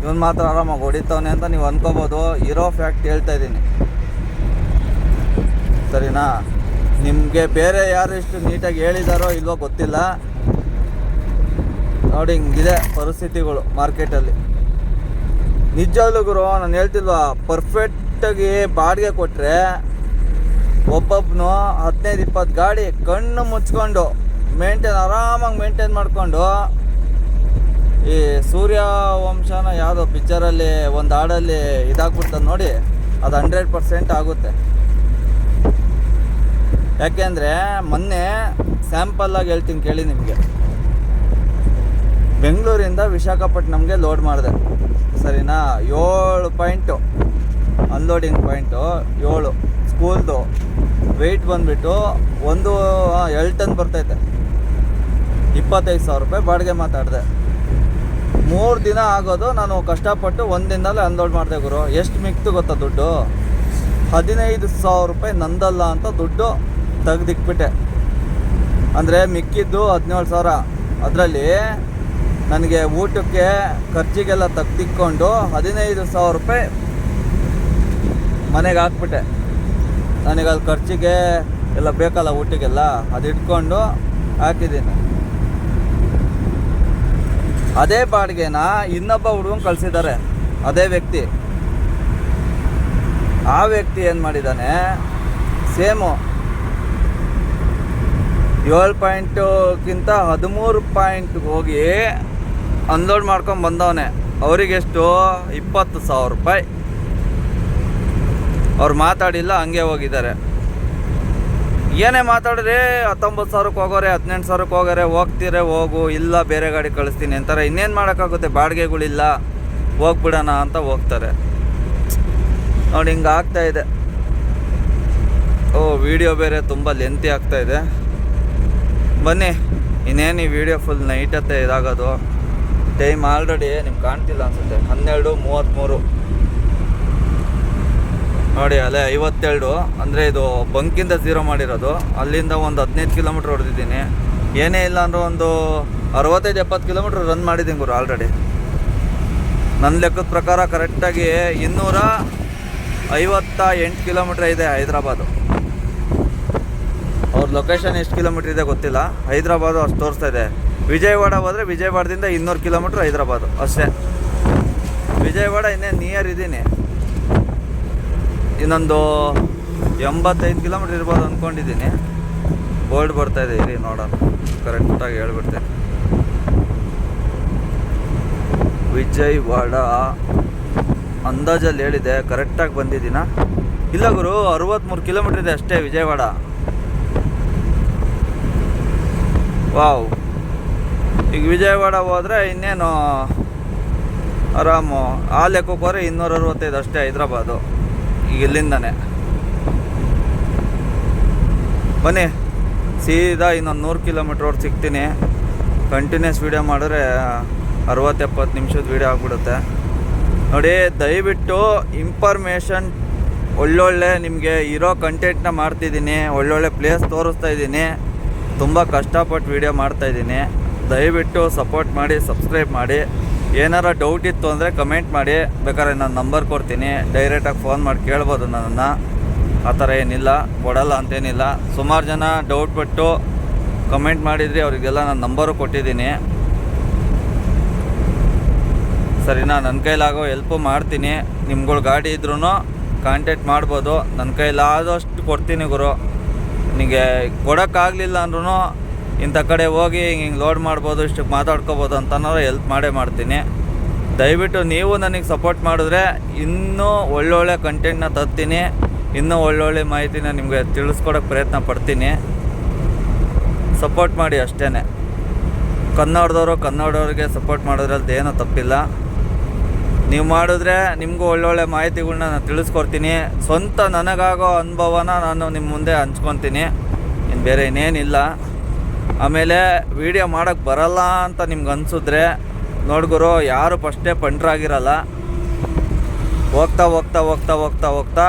ಇವನು ಮಾತ್ರ ಆರಾಮಾಗಿ ಹೊಡಿತಾವನೆ ಅಂತ ನೀವು ಅಂದ್ಕೋಬೋದು. ಇರೋ ಫ್ಯಾಕ್ಟ್ ಹೇಳ್ತಾ ಇದ್ದೀನಿ, ಸರಿನಾ? ನಿಮಗೆ ಬೇರೆ ಯಾರು ಇಷ್ಟು ನೀಟಾಗಿ ಹೇಳಿದಾರೋ ಇಲ್ವೋ ಗೊತ್ತಿಲ್ಲ. ನೋಡಿ ಹಿಂಗಿದೆ ಪರಿಸ್ಥಿತಿಗಳು ಮಾರ್ಕೆಟಲ್ಲಿ. ನಿಜವಾಗ್ಲೂ ಗುರು, ನಾನು ಹೇಳ್ತಿಲ್ವಾ, ಪರ್ಫೆಕ್ಟಾಗಿ ಬಾಡಿಗೆ ಕೊಟ್ಟರೆ ಒಬ್ಬೊಬ್ಬನು 15-20 ಗಾಡಿ ಕಣ್ಣು ಮುಚ್ಕೊಂಡು ಆರಾಮಾಗಿ ಮೇಂಟೈನ್ ಮಾಡಿಕೊಂಡು, ಈ ಸೂರ್ಯವಂಶನ ಯಾವುದೋ ಪಿಕ್ಚರಲ್ಲಿ ಒಂದು ಹಾಡಲ್ಲಿ ಇದಾಗ್ಬಿಡ್ತದೆ ನೋಡಿ, ಅದು 100% ಆಗುತ್ತೆ. ಯಾಕೆಂದರೆ ಮೊನ್ನೆ ಸ್ಯಾಂಪಲ್ಲಾಗಿ ಹೇಳ್ತೀನಿ ಕೇಳಿ ನಿಮಗೆ. ಬೆಂಗಳೂರಿಂದ ವಿಶಾಖಪಟ್ಟಣಂಗೆ ಲೋಡ್ ಮಾಡಿದೆ, ಸರಿನಾ? 7 ಪಾಯಿಂಟು ಅನ್ಲೋಡಿಂಗ್ ಪಾಯಿಂಟು, 7 ಸ್ಕೂಲ್ದು ವೆಯ್ಟ್ ಬಂದುಬಿಟ್ಟು 2 ಟನ್ ಬರ್ತೈತೆ. 25,000 ರೂಪಾಯಿ ಬಾಡಿಗೆ ಮಾತಾಡಿದೆ. 3 ದಿನ ಆಗೋದು ನಾನು ಕಷ್ಟಪಟ್ಟು 1 ದಿನದಲ್ಲೇ ಅನ್ಲೋಡ್ ಮಾಡಿದೆ ಗುರು. ಎಷ್ಟು ಮಿಕ್ತು ಗೊತ್ತಾ ದುಡ್ಡು? 15,000 ರೂಪಾಯಿ ನಂದಲ್ಲ ಅಂತ ದುಡ್ಡು ತೆಗ್ದಿಕ್ಬಿಟ್ಟೆ. ಅಂದರೆ ಮಿಕ್ಕಿದ್ದು 17,000. ಅದರಲ್ಲಿ ನನಗೆ ಊಟಕ್ಕೆ ಖರ್ಚಿಗೆಲ್ಲ ತೆಗ್ದಿಕ್ಕೊಂಡು 15,000 ರೂಪಾಯಿ ಮನೆಗೆ ಹಾಕ್ಬಿಟ್ಟೆ. ನನಗೆ ಅಲ್ಲಿ ಖರ್ಚಿಗೆ ಎಲ್ಲ ಬೇಕಲ್ಲ ಊಟಕ್ಕೆಲ್ಲ, ಅದು ಇಟ್ಕೊಂಡು ಹಾಕಿದ್ದೀನಿ. ಅದೇ ಬಾಡಿಗೆನ ಇನ್ನೊಬ್ಬ ಹುಡುಗನ ಕಳಿಸಿದ್ದಾರೆ, ಅದೇ ವ್ಯಕ್ತಿ. ಆ ವ್ಯಕ್ತಿ ಏನು ಮಾಡಿದ್ದಾನೆ, ಸೇಮು 7 ಪಾಯಿಂಟ್ಗಿಂತ 13 ಪಾಯಿಂಟ್ಗೆ ಹೋಗಿ ಅನ್ಲೋಡ್ ಮಾಡ್ಕೊಂಡು ಬಂದವನೆ. ಅವರಿಗೆಷ್ಟು 20,000 ರೂಪಾಯಿ. ಅವ್ರು ಮಾತಾಡಿಲ್ಲ, ಹಂಗೆ ಹೋಗಿದ್ದಾರೆ. ಏನೇ ಮಾತಾಡ್ರಿ 19,000ಕ್ಕೆ ಹೋಗೋರೆ, 18,000ಕ್ಕೆ ಹೋಗೋರೆ, ಹೋಗ್ತೀರೆ ಹೋಗು, ಇಲ್ಲ ಬೇರೆ ಗಾಡಿ ಕಳಿಸ್ತೀನಿ ಅಂತಾರೆ. ಇನ್ನೇನು ಮಾಡೋಕ್ಕಾಗುತ್ತೆ, ಬಾಡಿಗೆಗಳಿಲ್ಲ, ಹೋಗ್ಬಿಡೋಣ ಅಂತ ಹೋಗ್ತಾರೆ. ನೋಡಿ ಹಿಂಗೆ ಆಗ್ತಾಯಿದೆ. ವಿಡಿಯೋ ಬೇರೆ ತುಂಬ ಲೆಂತಿ ಆಗ್ತಾಯಿದೆ. ಬನ್ನಿ, ಇನ್ನೇನು ಈ ವಿಡಿಯೋ ಫುಲ್ ನೈಟತ್ತೆ ಇದಾಗೋದು. ಟೈಮ್ ಆಲ್ರೆಡಿ ನಿಮ್ಗೆ ಕಾಣ್ತಿಲ್ಲ ಅನಿಸುತ್ತೆ, 12:33 ನೋಡಿ. ಅಲ್ಲೇ 52, ಅಂದರೆ ಇದು ಬಂಕಿಂದ 0 ಮಾಡಿರೋದು. ಅಲ್ಲಿಂದ ಒಂದು 15 ಕಿಲೋಮೀಟ್ರ್ ಹೊಡೆದಿದ್ದೀನಿ. ಏನೇ ಇಲ್ಲ ಅಂದರೂ ಒಂದು 65-70 ಕಿಲೋಮೀಟ್ರ್ ರನ್ ಮಾಡಿದ್ದೀನಿ ಗುರು ಆಲ್ರೆಡಿ. ನನ್ನ ಲೆಕ್ಕದ ಪ್ರಕಾರ ಕರೆಕ್ಟಾಗಿ 258 ಕಿಲೋಮೀಟ್ರ್ ಇದೆ ಹೈದ್ರಾಬಾದು. ಅವ್ರ ಲೊಕೇಶನ್ ಎಷ್ಟು ಕಿಲೋಮೀಟ್ರ್ ಇದೆ ಗೊತ್ತಿಲ್ಲ, ಹೈದ್ರಾಬಾದು ಅಷ್ಟು ತೋರಿಸ್ತಾ ಇದೆ. ವಿಜಯವಾಡ ಹೋದರೆ ವಿಜಯವಾಡದಿಂದ 200 ಕಿಲೋಮೀಟ್ರ್ ಹೈದ್ರಾಬಾದು ಅಷ್ಟೇ. ವಿಜಯವಾಡ ಇನ್ನೇನು ನಿಯರ್ ಇದ್ದೀನಿ, ಇನ್ನೊಂದು 85 ಕಿಲೋಮೀಟ್ರ್ ಇರ್ಬೋದು ಅಂದ್ಕೊಂಡಿದ್ದೀನಿ. ಬೋರ್ಡ್ ಬರ್ತಾಯಿದೆ, ಇರಿ ನೋಡೋಣ, ಕರೆಕ್ಟಾಗಿ ಹೇಳ್ಬಿಡ್ತೇನೆ. ವಿಜಯವಾಡ ಅಂದಾಜಲ್ಲಿ ಹೇಳಿದೆ, ಕರೆಕ್ಟಾಗಿ ಬಂದಿದ್ದೀನಾ? ಇಲ್ಲ ಗುರು, 63 ಕಿಲೋಮೀಟ್ರ್ ಇದೆ ಅಷ್ಟೇ ವಿಜಯವಾಡ. ವಾವ್. ಈಗ ವಿಜಯವಾಡ ಹೋದರೆ ಇನ್ನೇನು ಆರಾಮು. ಆ ಲೆಕ್ಕಕ್ಕೆ ಹೋದರೆ 265 ಅಷ್ಟೇ ಹೈದ್ರಾಬಾದು, ಈಗ ಇಲ್ಲಿಂದನೇ. ಬನ್ನಿ, ಸೀದಾ ಇನ್ನೊಂದು 100 ಕಿಲೋಮೀಟ್ರ್ ಹೊರಗೆ ಸಿಗ್ತೀನಿ. ಕಂಟಿನ್ಯೂಸ್ ವೀಡಿಯೋ ಮಾಡಿದ್ರೆ 60-70 ನಿಮಿಷದ ವೀಡಿಯೋ ಆಗಿಬಿಡುತ್ತೆ. ನೋಡಿ, ದಯವಿಟ್ಟು ಇನ್ಫಾರ್ಮೇಷನ್ ಒಳ್ಳೊಳ್ಳೆ ನಿಮಗೆ ಇರೋ ಕಂಟೆಂಟ್ನ ಮಾಡ್ತಿದ್ದೀನಿ, ಒಳ್ಳೊಳ್ಳೆ ಪ್ಲೇಸ್ ತೋರಿಸ್ತಾ ಇದ್ದೀನಿ, ತುಂಬ ಕಷ್ಟಪಟ್ಟು ವೀಡಿಯೋ ಮಾಡ್ತಾಯಿದ್ದೀನಿ. ದಯವಿಟ್ಟು ಸಪೋರ್ಟ್ ಮಾಡಿ, ಸಬ್ಸ್ಕ್ರೈಬ್ ಮಾಡಿ. ಏನಾರ ಡೌಟ್ ಇತ್ತು ಅಂದರೆ ಕಮೆಂಟ್ ಮಾಡಿ, ಬೇಕಾದ್ರೆ ನಾನು ನಂಬರ್ ಕೊಡ್ತೀನಿ, ಡೈರೆಕ್ಟಾಗಿ ಫೋನ್ ಮಾಡಿ ಕೇಳ್ಬೋದು ನನ್ನನ್ನು. ಆ ಥರ ಏನಿಲ್ಲ, ಕೊಡಲ್ಲ ಅಂತೇನಿಲ್ಲ. ಸುಮಾರು ಜನ ಡೌಟ್ ಪಟ್ಟು ಕಮೆಂಟ್ ಮಾಡಿದ್ರಿ, ಅವರಿಗೆಲ್ಲ ನಾನು ನಂಬರು ಕೊಟ್ಟಿದ್ದೀನಿ. ಸರಿನಾ? ನನ್ನ ಕೈಲಾಗೋ ಹೆಲ್ಪು ಮಾಡ್ತೀನಿ. ನಿಮ್ಗಳ ಗಾಡಿ ಇದ್ರೂ ಕಾಂಟ್ಯಾಕ್ಟ್ ಮಾಡ್ಬೋದು, ನನ್ನ ಕೈಲಾದಷ್ಟು ಕೊಡ್ತೀನಿ ಗುರು. ನಿಮಗೆ ಕೊಡೋಕ್ಕಾಗಲಿಲ್ಲ ಅಂದ್ರೂ ಇಂಥ ಕಡೆ ಹೋಗಿ ಹಿಂಗೆ ಲೋಡ್ ಮಾಡ್ಬೋದು, ಇಷ್ಟಕ್ಕೆ ಮಾತಾಡ್ಕೋಬೋದು ಅಂತನಾರು ಹೆಲ್ಪ್ ಮಾಡೇ ಮಾಡ್ತೀನಿ. ದಯವಿಟ್ಟು ನೀವು ನನಗೆ ಸಪೋರ್ಟ್ ಮಾಡಿದ್ರೆ ಇನ್ನೂ ಒಳ್ಳೊಳ್ಳೆ ಕಂಟೆಂಟ್ನ ತರ್ತೀನಿ, ಇನ್ನೂ ಒಳ್ಳೊಳ್ಳೆ ಮಾಹಿತಿನ ನಿಮಗೆ ತಿಳಿಸ್ಕೊಡೋಕ್ಕೆ ಪ್ರಯತ್ನ ಪಡ್ತೀನಿ. ಸಪೋರ್ಟ್ ಮಾಡಿ ಅಷ್ಟೇ. ಕನ್ನಡದವ್ರಿಗೆ ಸಪೋರ್ಟ್ ಮಾಡೋದ್ರಲ್ಲಿ ಏನೂ ತಪ್ಪಿಲ್ಲ. ನೀವು ಮಾಡಿದ್ರೆ ನಿಮಗೂ ಒಳ್ಳೊಳ್ಳೆ ಮಾಹಿತಿಗಳ್ನ ನಾನು ತಿಳಿಸ್ಕೊಡ್ತೀನಿ. ಸ್ವಂತ ನನಗಾಗೋ ಅನುಭವನ ನಾನು ನಿಮ್ಮ ಮುಂದೆ ಹಂಚ್ಕೊತೀನಿ, ಇನ್ನು ಬೇರೆ ಇನ್ನೇನಿಲ್ಲ. ಆಮೇಲೆ ವೀಡಿಯೋ ಮಾಡೋಕ್ಕೆ ಬರಲ್ಲ ಅಂತ ನಿಮ್ಗೆ ಅನಿಸಿದ್ರೆ ನೋಡ್ಗುರು, ಯಾರು ಫಸ್ಟೇ ಪಂಟ್ರಾಗಿರಲ್ಲ. ಹೋಗ್ತಾ ಹೋಗ್ತಾ ಹೋಗ್ತಾ ಹೋಗ್ತಾ ಹೋಗ್ತಾ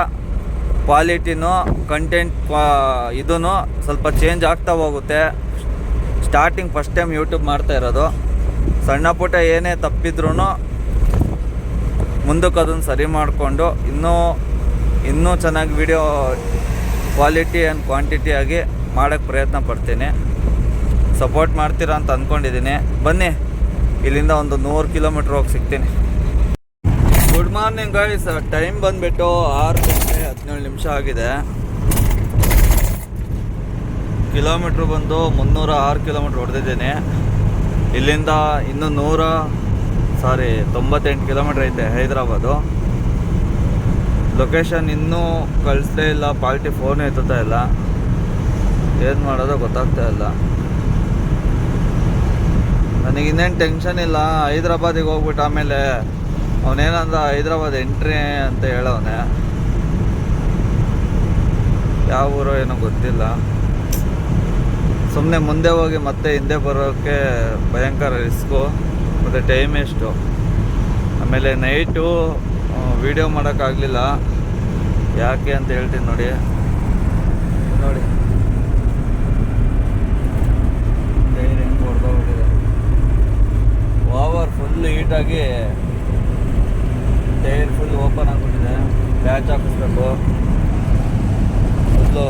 ಕ್ವಾಲಿಟಿನೂ ಕಂಟೆಂಟ್ ಇದೂ ಸ್ವಲ್ಪ ಚೇಂಜ್ ಆಗ್ತಾ ಹೋಗುತ್ತೆ. ಸ್ಟಾರ್ಟಿಂಗ್ ಫಸ್ಟ್ ಟೈಮ್ ಯೂಟ್ಯೂಬ್ ಮಾಡ್ತಾ ಇರೋದು, ಸಣ್ಣ ಪುಟ್ಟ ಏನೇ ತಪ್ಪಿದ್ರೂ ಮುಂದಕ್ಕೆ ಅದನ್ನು ಸರಿ ಮಾಡಿಕೊಂಡು ಇನ್ನೂ ಚೆನ್ನಾಗಿ ವಿಡಿಯೋ ಕ್ವಾಲಿಟಿ ಆ್ಯಂಡ್ ಕ್ವಾಂಟಿಟಿ ಆಗಿ ಮಾಡೋಕ್ಕೆ ಪ್ರಯತ್ನ ಪಡ್ತೀನಿ. ಸಪೋರ್ಟ್ ಮಾಡ್ತೀರಾ ಅಂತ ಅಂದ್ಕೊಂಡಿದ್ದೀನಿ. ಬನ್ನಿ, ಇಲ್ಲಿಂದ ಒಂದು 100 ಕಿಲೋಮೀಟ್ರ್ ಹೋಗಿ ಸಿಗ್ತೀನಿ. Good morning guys. ಟೈಮ್ ಬಂದುಬಿಟ್ಟು 6:17 ಆಗಿದೆ. ಕಿಲೋಮೀಟ್ರ್ ಬಂದು 306 ಕಿಲೋಮೀಟ್ರ್ ಹೊಡೆದಿದ್ದೀನಿ. ಇಲ್ಲಿಂದ ಇನ್ನೂ 98 ಕಿಲೋಮೀಟ್ರ್ ಐತೆ ಹೈದ್ರಾಬಾದು. ಲೊಕೇಶನ್ ಇನ್ನೂ ಕಳಿಸ್ಲೇ ಇಲ್ಲ, ಪಾರ್ಟಿ ಫೋನ್ ಎತ್ತುತ್ತಾ ಇಲ್ಲ, ಏನು ಮಾಡೋದೋ ಗೊತ್ತಾಗ್ತಾ ಇಲ್ಲ. ನನಗೆ ಇನ್ನೇನು ಟೆನ್ಷನ್ ಇಲ್ಲ. ಹೈದ್ರಾಬಾದಿಗೆ ಹೋಗ್ಬಿಟ್ಟು ಆಮೇಲೆ ಅವನೇನಂದ ಹೈದ್ರಾಬಾದ್ ಎಂಟ್ರಿ ಅಂತ ಹೇಳವನೆ. ಯಾವ ಊರೋ ಏನೋ ಗೊತ್ತಿಲ್ಲ. ಸುಮ್ಮನೆ ಮುಂದೆ ಹೋಗಿ ಮತ್ತೆ ಹಿಂದೆ ಬರೋಕ್ಕೆ ಭಯಂಕರ ರಿಸ್ಕು, ಮತ್ತು ಟೈಮ್ ಎಷ್ಟು. ಆಮೇಲೆ ನೈಟು ವೀಡಿಯೋ ಮಾಡೋಕ್ಕಾಗಲಿಲ್ಲ. ಯಾಕೆ ಅಂತ ಹೇಳ್ತೀನಿ ನೋಡಿ. ಹಂಗಾಗಿ ಟೈರ್ ಫುಲ್ ಓಪನ್ ಆಗಿಬಿಟ್ಟಿದೆ. ಪ್ಯಾಚ್ ಹಾಕಿಸ್ಬೇಕು. ಮೊದಲು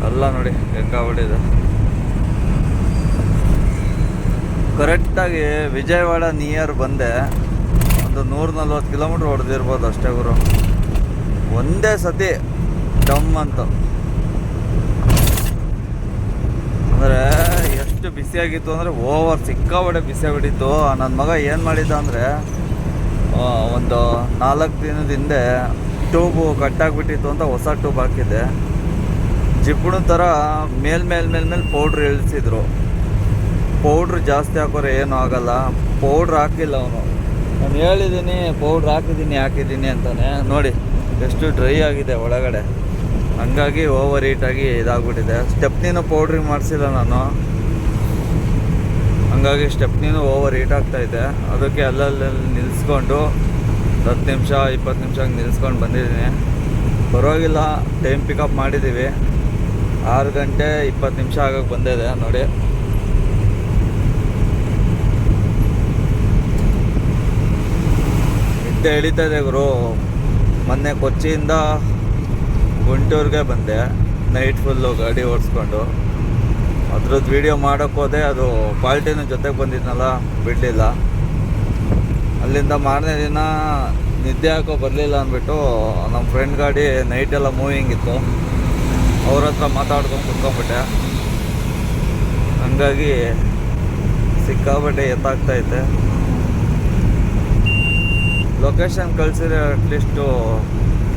ಎಲ್ಲ ನೋಡಿ ಹೆಂಗಾಗ್ಬಿಟ್ಟಿದೆ. ಕರೆಕ್ಟಾಗಿ ವಿಜಯವಾಡ ನಿಯರ್ ಬಂದೆ, ಒಂದು 140 ಕಿಲೋಮೀಟ್ರ್ ಹೊಡೆದಿರ್ಬೋದು ಅಷ್ಟೇ ಗುರು. ಒಂದೇ ಸತಿ ಡಮ್ ಅಂತ. ಅಂದರೆ ಎಷ್ಟು ಬಿಸಿಯಾಗಿತ್ತು ಅಂದರೆ ಓವರ್ ಸಿಕ್ಕಾಬಡೆ ಬಿಸಿಯಾಗಿಬಿಟ್ಟಿತ್ತು. ನನ್ನ ಮಗ ಏನು ಮಾಡಿದ್ದ ಅಂದರೆ ಒಂದು 4 ದಿನದ ಹಿಂದೆ ಟ್ಯೂಬು ಕಟ್ಟಾಗಿಬಿಟ್ಟಿತ್ತು ಅಂತ ಹೊಸ ಟ್ಯೂಬ್ ಹಾಕಿದ್ದೆ. ಜಿಪ್ಪುಣ ಥರ ಮೇಲ್ ಪೌಡ್ರ್ ಇಳಿಸಿದ್ರು. ಪೌಡ್ರ್ ಜಾಸ್ತಿ ಹಾಕೋರೆ ಏನೂ ಆಗಲ್ಲ. ಪೌಡ್ರ್ ಹಾಕಿಲ್ಲ ಅವನು. ನಾನು ಹೇಳಿದ್ದೀನಿ ಪೌಡ್ರ್ ಹಾಕಿದ್ದೀನಿ ಅಂತಾನೆ. ನೋಡಿ ಎಷ್ಟು ಡ್ರೈ ಆಗಿದೆ ಒಳಗಡೆ. ಹಂಗಾಗಿ ಓವರ್ ಹೀಟಾಗಿ ಇದಾಗ್ಬಿಟ್ಟಿದೆ. ಸ್ಟೆಪ್ನಿನೂ ಪೌಡ್ರಿಂಗ್ ಮಾಡಿಸಿಲ್ಲ ನಾನು, ಹಂಗಾಗಿ ಸ್ಟೆಪ್ನಿನೂ ಓವರ್ ಹೀಟ್ ಆಗ್ತಾಯಿದೆ. ಅದಕ್ಕೆ ಅಲ್ಲಲ್ಲಿ ನಿಲ್ಲಿಸ್ಕೊಂಡು 10 ನಿಮಿಷ 20 ನಿಮಿಷ ನಿಲ್ಲಿಸ್ಕೊಂಡು ಬಂದಿದ್ದೀನಿ. ಪರವಾಗಿಲ್ಲ, ಟೈಮ್ ಪಿಕಪ್ ಮಾಡಿದ್ದೀವಿ. 6 ಗಂಟೆ 20 ನಿಮಿಷ ಆಗೋಕ್ಕೆ ಬಂದಿದೆ ನೋಡಿ. ನಿದ್ದೆ ಎಳಿತಾ ಇದೆ ಗುರು. ಮೊನ್ನೆ ಕೊಚ್ಚಿಯಿಂದ ಗುಂಟೂರಿಗೆ ಬಂದೆ, ನೈಟ್ ಫುಲ್ಲು ಗಾಡಿ ಓಡಿಸ್ಕೊಂಡು. ಅದ್ರದ್ದು ವೀಡಿಯೋ ಮಾಡೋಕ್ಕೆ ಹೋದೆ, ಅದು ಪಾಲ್ಟಿನ ಜೊತೆಗೆ ಬಂದಿದ್ನಲ್ಲ, ಬಿಡಲಿಲ್ಲ. ಅಲ್ಲಿಂದ ಮಾರನೇ ದಿನ ನಿದ್ದೆ ಹಾಕೋ ಬರಲಿಲ್ಲ ಅಂದ್ಬಿಟ್ಟು ನಮ್ಮ ಫ್ರೆಂಡ್ ಗಾಡಿ ನೈಟೆಲ್ಲ ಮೂವಿಂಗ್ ಇತ್ತು, ಅವ್ರ ಹತ್ರ ಮಾತಾಡ್ಕೊಂಡು ಕುತ್ಕೊಂಡ್ಬಿಟ್ಟೆ. ಹಂಗಾಗಿ ಸಿಕ್ಕಾಬಟ್ಟೆ ಎತ್ತಾಗ್ತೈತೆ. ಲೊಕೇಶನ್ ಕಳಿಸಿದ್ರೆ ಅಟ್ಲೀಸ್ಟು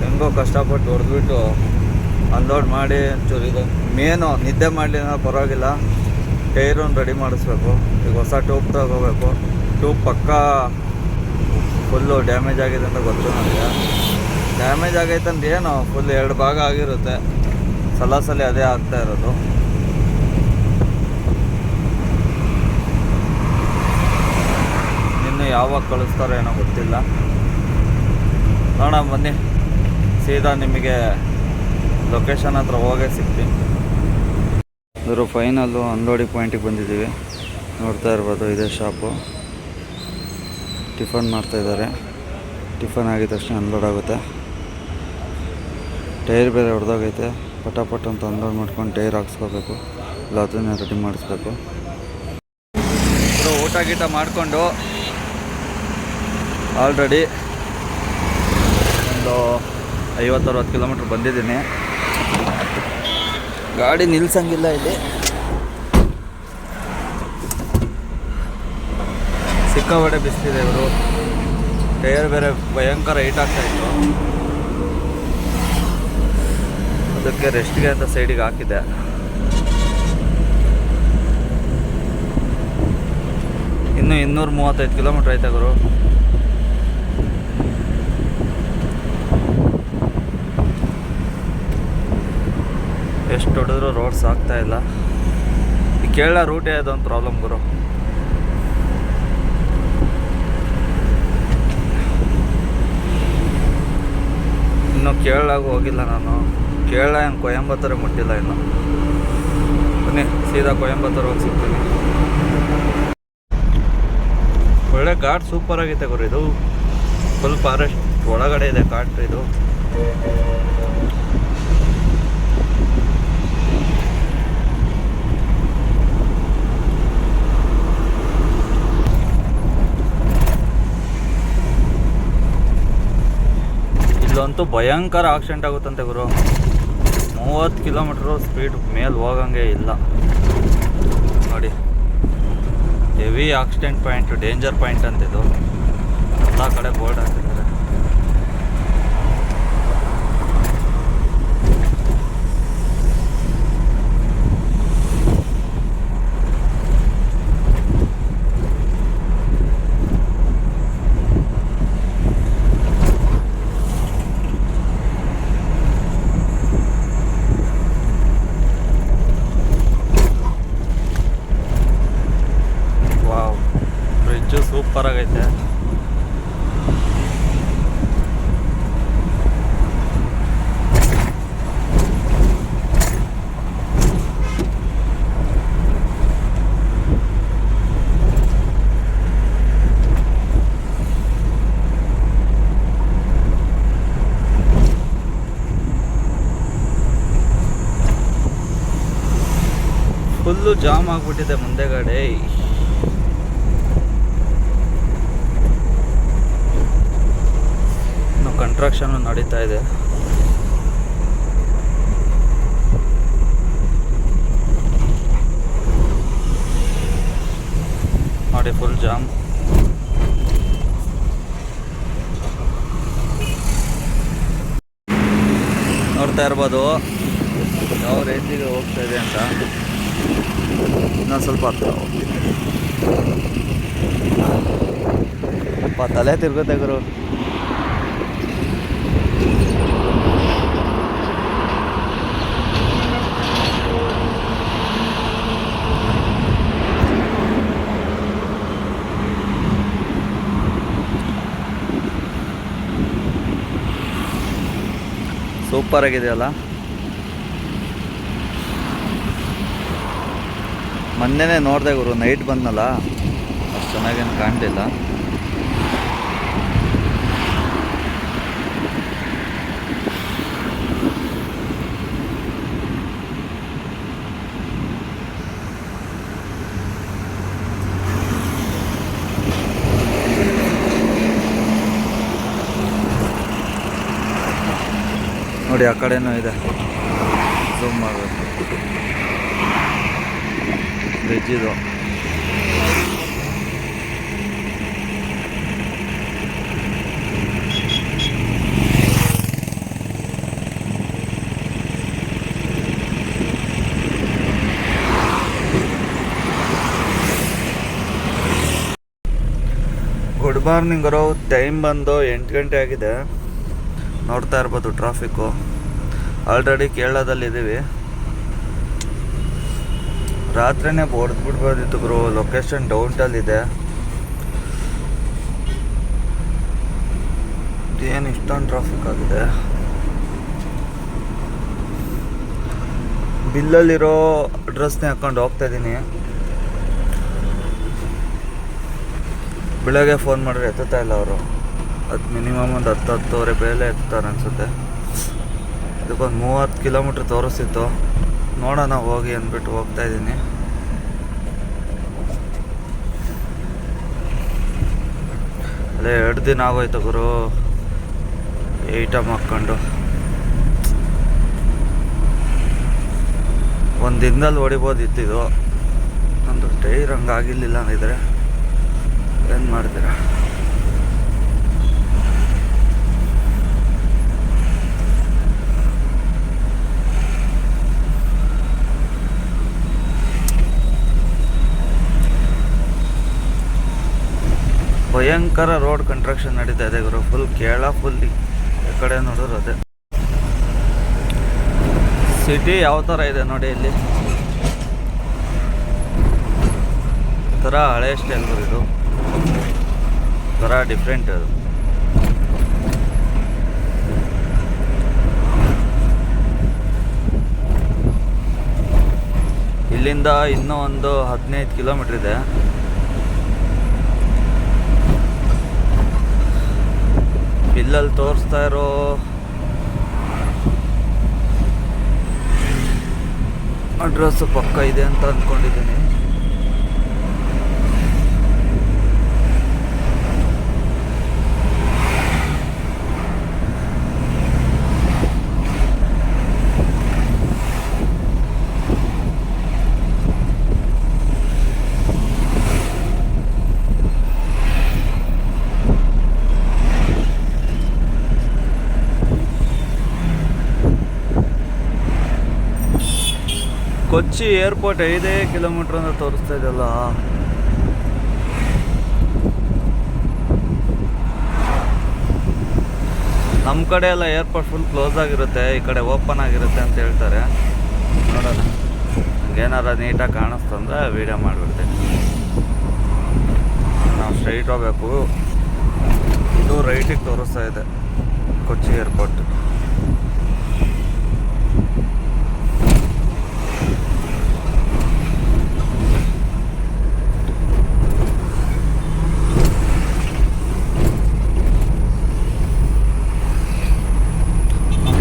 ಹೆಂಗೋ ಕಷ್ಟಪಟ್ಟು ಹೊಡೆದ್ಬಿಟ್ಟು ಅನ್ಲೋಡ್ ಮಾಡಿ ಒಂಚೂರು ಇದು ಮೇನು ನಿದ್ದೆ ಮಾಡಲಿಲ್ಲ ಪರವಾಗಿಲ್ಲ. ಟೈರನ್ನು ರೆಡಿ ಮಾಡಿಸ್ಬೇಕು. ಈಗ ಹೊಸ ಟ್ಯೂಬ್ ತಗೋಬೇಕು. ಟ್ಯೂಬ್ ಪಕ್ಕಾ ಫುಲ್ಲು ಡ್ಯಾಮೇಜ್ ಆಗಿದೆ ಅಂತ ಗೊತ್ತು ನನಗೆ. ಡ್ಯಾಮೇಜ್ ಆಗೈತೆ ಅಂದ್ರೆ ಏನು, ಫುಲ್ 2 ಭಾಗ ಆಗಿರುತ್ತೆ. ಸಲ ಅದೇ ಆಗ್ತಾ ಇರೋದು. ಇನ್ನು ಯಾವಾಗ ಕಳಿಸ್ತಾರೋ ಏನೋ ಗೊತ್ತಿಲ್ಲ. ನೋಡೋಣ ಬನ್ನಿ, ಸೀದಾ ನಿಮಗೆ ಲೊಕೇಶನ್ ಹತ್ರ ಹೋಗೇ ಸಿಗ್ತೀನಿ. ಇವರು ಫೈನಲ್ಲು ಅನ್ಲೋಡಿಂಗ್ ಪಾಯಿಂಟಿಗೆ ಬಂದಿದ್ದೀವಿ. ನೋಡ್ತಾ ಇರ್ಬೋದು, ಇದೇ ಶಾಪು. ಟಿಫನ್ ಮಾಡ್ತಾಯಿದ್ದಾರೆ. ಟಿಫನ್ ಆಗಿದ ತಕ್ಷಣ ಅನ್ಲೋಡ್ ಆಗುತ್ತೆ. ಟೈರ್ ಬೇರೆ ಹೊಡೆದೋಗೈತೆ. ಪಟಾಪಟ್ ಅಂತ ಅನ್ಲೋಡ್ ಮಾಡ್ಕೊಂಡು ಟೈರ್ ಹಾಕ್ಸ್ಕೋಬೇಕು, ಇಲ್ಲ ಅದನ್ನೇ ರೆಡಿ ಮಾಡಿಸ್ಬೇಕು. ಊಟ ಗೀಟ ಮಾಡಿಕೊಂಡು ಆಲ್ರೆಡಿ ಒಂದು 50-60 ಕಿಲೋಮೀಟ್ರ್ ಬಂದಿದ್ದೀನಿ. ಗಾಡಿ ನಿಲ್ಸಂಗಿಲ್ಲ ಇಲ್ಲಿ. ಸಿಕ್ಕಾಪಟ್ಟೆ ಬಿಸಿಲಿದೆ ಇವರು. ಟೈರ್ ಬೇರೆ ಭಯಂಕರ ಹೀಟ್ ಆಗ್ತಾಯಿತ್ತು. ಅದಕ್ಕೆ ರೆಸ್ಟ್ಗೆ ಅಂತ ಸೈಡಿಗೆ ಹಾಕಿದ್ದೆ. ಇನ್ನು 235 ಕಿಲೋಮೀಟ್ರ್ ಐತೆ ಗುರು. ಎಷ್ಟು ಹೊಡೆದ್ರು ರೋಡ್ಸ್ ಆಗ್ತಾಯಿಲ್ಲ. ಈ ಕೇರಳ ರೂಟೇ ಅದೊಂದು ಪ್ರಾಬ್ಲಮ್ ಗುರು. ಇನ್ನು ಕೇರಳಾಗೂ ಹೋಗಿಲ್ಲ ನಾನು. ಕೇರಳ ಏನು ಕೊಯಂಬತ್ತೂರೇ ಮುಟ್ಟಿಲ್ಲ ಇನ್ನು. ಬನ್ನಿ ಸೀದಾ ಕೊಯಂಬತ್ತೂರು ಹೋಗಿ ಸಿಗ್ತೀನಿ. ಒಳ್ಳೆ ಘಾಟ್ ಸೂಪರ್ ಆಗೈತೆ ಗುರು. ಇದು ಫುಲ್ ಫಾರೆಸ್ಟ್ ಒಳಗಡೆ ಇದೆ ಘಾಟ್ ಇದು. ಇಲ್ಲಂತೂ ಭಯಂಕರ ಆಕ್ಸಿಡೆಂಟ್ ಆಗುತ್ತಂತೆ ಗುರು. 30 ಕಿಲೋಮೀಟ್ರು ಸ್ಪೀಡ್ ಮೇಲೆ ಹೋಗಂಗೆ ಇಲ್ಲ ನೋಡಿ. Heavy accident point, danger point ಅಂತಿದ್ದು. ಎಲ್ಲ ಕಡೆ ಬೋರ್ಡ್ ಹಾಕಿದ್ದಾರೆ. ಸೂಪರ್ ಆಗೈತೆ. ಫುಲ್ಲು ಜಾಮ್ ಆಗಿಬಿಟ್ಟಿದೆ ಮುಂದೆಗಡೆ. ಇನ್ನು ಕನ್ಸ್ಟ್ರಕ್ಷನ್ ನಡೀತಾ ಇದೆ. ನೋಡಿ ಫುಲ್ ಜಾಮ್. ನೋಡ್ತಾ ಇರ್ಬೋದು ಯಾವ ರೇಂಜಿಗೆ ಹೋಗ್ತಾ ಇದೆ ಅಂತ. ಇನ್ನೊಂದು ಸ್ವಲ್ಪ ಹತ್ರ ಹೋಗ್ತೀನಿ. ತಲೆ ತಿರ್ಗುತ್ತೆ ಗುರು. ಸೂಪರ್ ಆಗಿದೆಯಲ್ಲ. ಮೊನ್ನೆನೇ ನೋಡಿದೆ ಗುರು, ನೈಟ್ ಬಂದಲ್ಲ, ಅಷ್ಟು ಚೆನ್ನಾಗೇನು ಕಾಣಲಿಲ್ಲ. ನೋಡಿ ಆ ಕಡೆನೂ ಇದೆ, ಝೂಮ್ ಮಾಡಬೇಕು. ಬ್ರಿಡ್ಜ್ ಇದು. ಗುಡ್ ಮಾರ್ನಿಂಗ್ ಗುರು. ಟೈಮ್ ಬಂದು 8 ಗಂಟೆ ಆಗಿದೆ. ನೋಡ್ತಾ ಇರ್ಬೋದು ಟ್ರಾಫಿಕ್ಕು. ಆಲ್ರೆಡಿ ಕೇರಳದಲ್ಲಿದ್ದೀವಿ. ರಾತ್ರಿನೇ ಬಿಡ್ಬೋದಿತ್ತು ಗುರು. ಲೊಕೇಶನ್ ಡೌನ್ಟಲ್ಲಿದೆ. ಏನು ಇಷ್ಟೊಂದು ಟ್ರಾಫಿಕ್ ಆಗಿದೆ. ಬಿಲ್ಲಲ್ಲಿರೋ ಅಡ್ರೆಸ್ನೇ ಹಾಕ್ಕೊಂಡು ಹೋಗ್ತಾಯಿದ್ದೀನಿ. ಬೆಳಗ್ಗೆ ಫೋನ್ ಮಾಡಿದ್ರೆ ಎತ್ತುತ್ತಾ ಇಲ್ಲ ಅವರು. ಅದು ಮಿನಿಮಮ್ ಒಂದು 10-10:30 ಬೇಲೆ ಎತ್ತಾರೆ ಅನಿಸುತ್ತೆ. ಇದಕ್ಕೊಂದು 30 ಕಿಲೋಮೀಟ್ರ್ ತೋರಿಸ್ತಿತ್ತು. ನೋಡೋಣ ಹೋಗಿ ಅಂದ್ಬಿಟ್ಟು ಹೋಗ್ತಾಯಿದ್ದೀನಿ. ಅಲ್ಲೇ 2 ದಿನ ಆಗೋಯ್ತು ಗುರು ಐಟಮ್ ಹಾಕ್ಕೊಂಡು. ಒಂದು ದಿನದಲ್ಲಿ ಹೊಡಿಬೋದಿತ್ತು ಇದು. ಒಂದು ಟೈರ್ ಹಂಗಾಗಿರ್ಲಿಲ್ಲ ಅಂದಿದ್ರೆ ಏನು ಮಾಡ್ತೀರಾ. ಭಯಂಕರ ರೋಡ್ ಕನ್ಸ್ಟ್ರಕ್ಷನ್ ನಡೀತಾ ಇದೆ ಗುರು. ಫುಲ್ ಕೇರಳ, ಫುಲ್ ಈ ಕಡೆ ನೋಡಿದ್ರು ಅದೇ. ಸಿಟಿ ಯಾವ ಥರ ಇದೆ ನೋಡಿ ಇಲ್ಲಿ. ಥರ ಹಳೆ ಸ್ಟೈಲ್ ಗುರು ಇದು. ಥರ ಡಿಫ್ರೆಂಟ್ ಅದು. ಇಲ್ಲಿಂದ ಇನ್ನೂ ಒಂದು 15 ಕಿಲೋಮೀಟ್ರ್ ಇದೆ. ಬಿಲ್ಲಲ್ಲಿ ತೋರಿಸ್ತಾ ಇರೋ ಅಡ್ರೆಸ್ಸು ಪಕ್ಕ ಇದೆ ಅಂತ ಅಂದ್ಕೊಂಡಿದ್ದೀನಿ. ಕೊಚ್ಚಿ ಏರ್ಪೋರ್ಟ್ 5 ಕಿಲೋಮೀಟ್ರ್ ಅಂತ ತೋರಿಸ್ತಾ ಇದೆಯಲ್ಲ. ನಮ್ಮ ಕಡೆ ಎಲ್ಲ ಏರ್ಪೋರ್ಟ್ ಫುಲ್ ಕ್ಲೋಸ್ ಆಗಿರುತ್ತೆ, ಈ ಕಡೆ ಓಪನ್ ಆಗಿರುತ್ತೆ ಅಂತ ಹೇಳ್ತಾರೆ. ನೋಡೋಣ, ಹಂಗೇನಾರ ನೀಟಾಗಿ ಕಾಣಿಸ್ತಂದ್ರೆ ವೀಡಿಯೋ ಮಾಡಿಬಿಡ್ತೀನಿ. ನಾವು ಸ್ಟ್ರೈಟ್ ಹೋಗ್ಬೇಕು. ಇದು ರೈಟಿಗೆ ತೋರಿಸ್ತಾ ಇದೆ ಕೊಚ್ಚಿ ಏರ್ಪೋರ್ಟ್.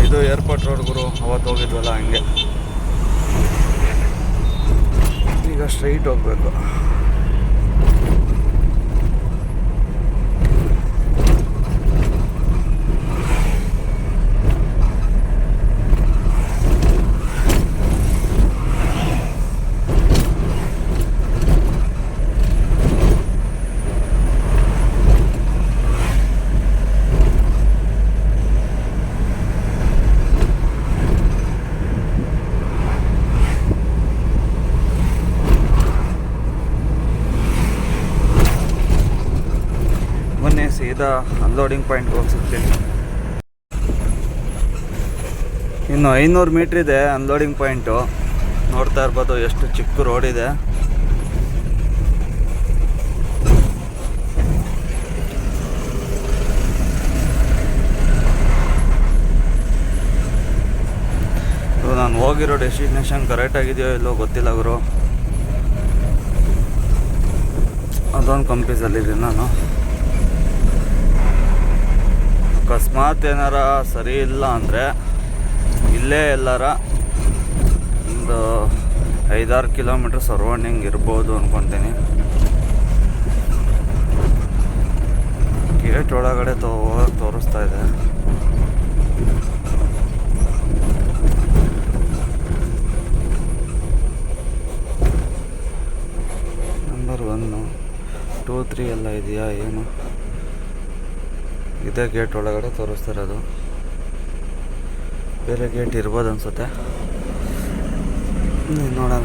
ಇದು ಏರ್ಪೋರ್ಟ್ ರೋಡ್ ಗುರು. ಅವತ್ತು ಹೋಗಿದ್ವಲ್ಲ ಹಂಗೆ. ಸ್ಟ್ರೈಟ್ ಹೋಗ್ಬೇಕು. ಸೀದಾ ಅನ್ಲೋಡಿಂಗ್ ಪಾಯಿಂಟ್ಗೆ ಹೋಗಿ ಸಿಗ್ತೀನಿ. ಇನ್ನು 500 ಮೀಟ್ರ್ ಇದೆ ಅನ್ಲೋಡಿಂಗ್ ಪಾಯಿಂಟು. ನೋಡ್ತಾ ಇರ್ಬೋದು ಎಷ್ಟು ಚಿಕ್ಕ ರೋಡ್ ಇದೆ. ನಾನು ಹೋಗಿರೋ ಡೆಸ್ಟಿನೇಷನ್ ಕರೆಕ್ಟಾಗಿದೆಯೋ ಇಲ್ಲೋ ಗೊತ್ತಿಲ್ಲ ಗುರು. ಅದೊಂದು ಕಂಪ್ಯೂಸಲ್ಲಿದ್ದೀನಿ ನಾನು. ಅಕಸ್ಮಾತ್ ಏನಾರ ಸರಿ ಇಲ್ಲ ಅಂದರೆ ಇಲ್ಲೇ ಎಲ್ಲಾರ ಒಂದು 5-6 ಕಿಲೋಮೀಟ್ರ್ ಸರೌಂಡಿಂಗ್ ಇರ್ಬೋದು ಅಂದ್ಕೊತೀನಿ. ಗೇಟ್ ಒಳಗಡೆ ತೋರಿಸ್ತಾ ಇದೆ. ನಂಬರ್ 1, 2, 3 ಎಲ್ಲ ಇದೆಯಾ ಏನು? ಇದೇ ಗೇಟ್ ಒಳಗಡೆ ತೋರಿಸ್ತಿರೋದು. ಬೇರೆ ಗೇಟ್ ಇರ್ಬೋದು ಅನ್ಸುತ್ತೆ, ನೋಡೋಣ.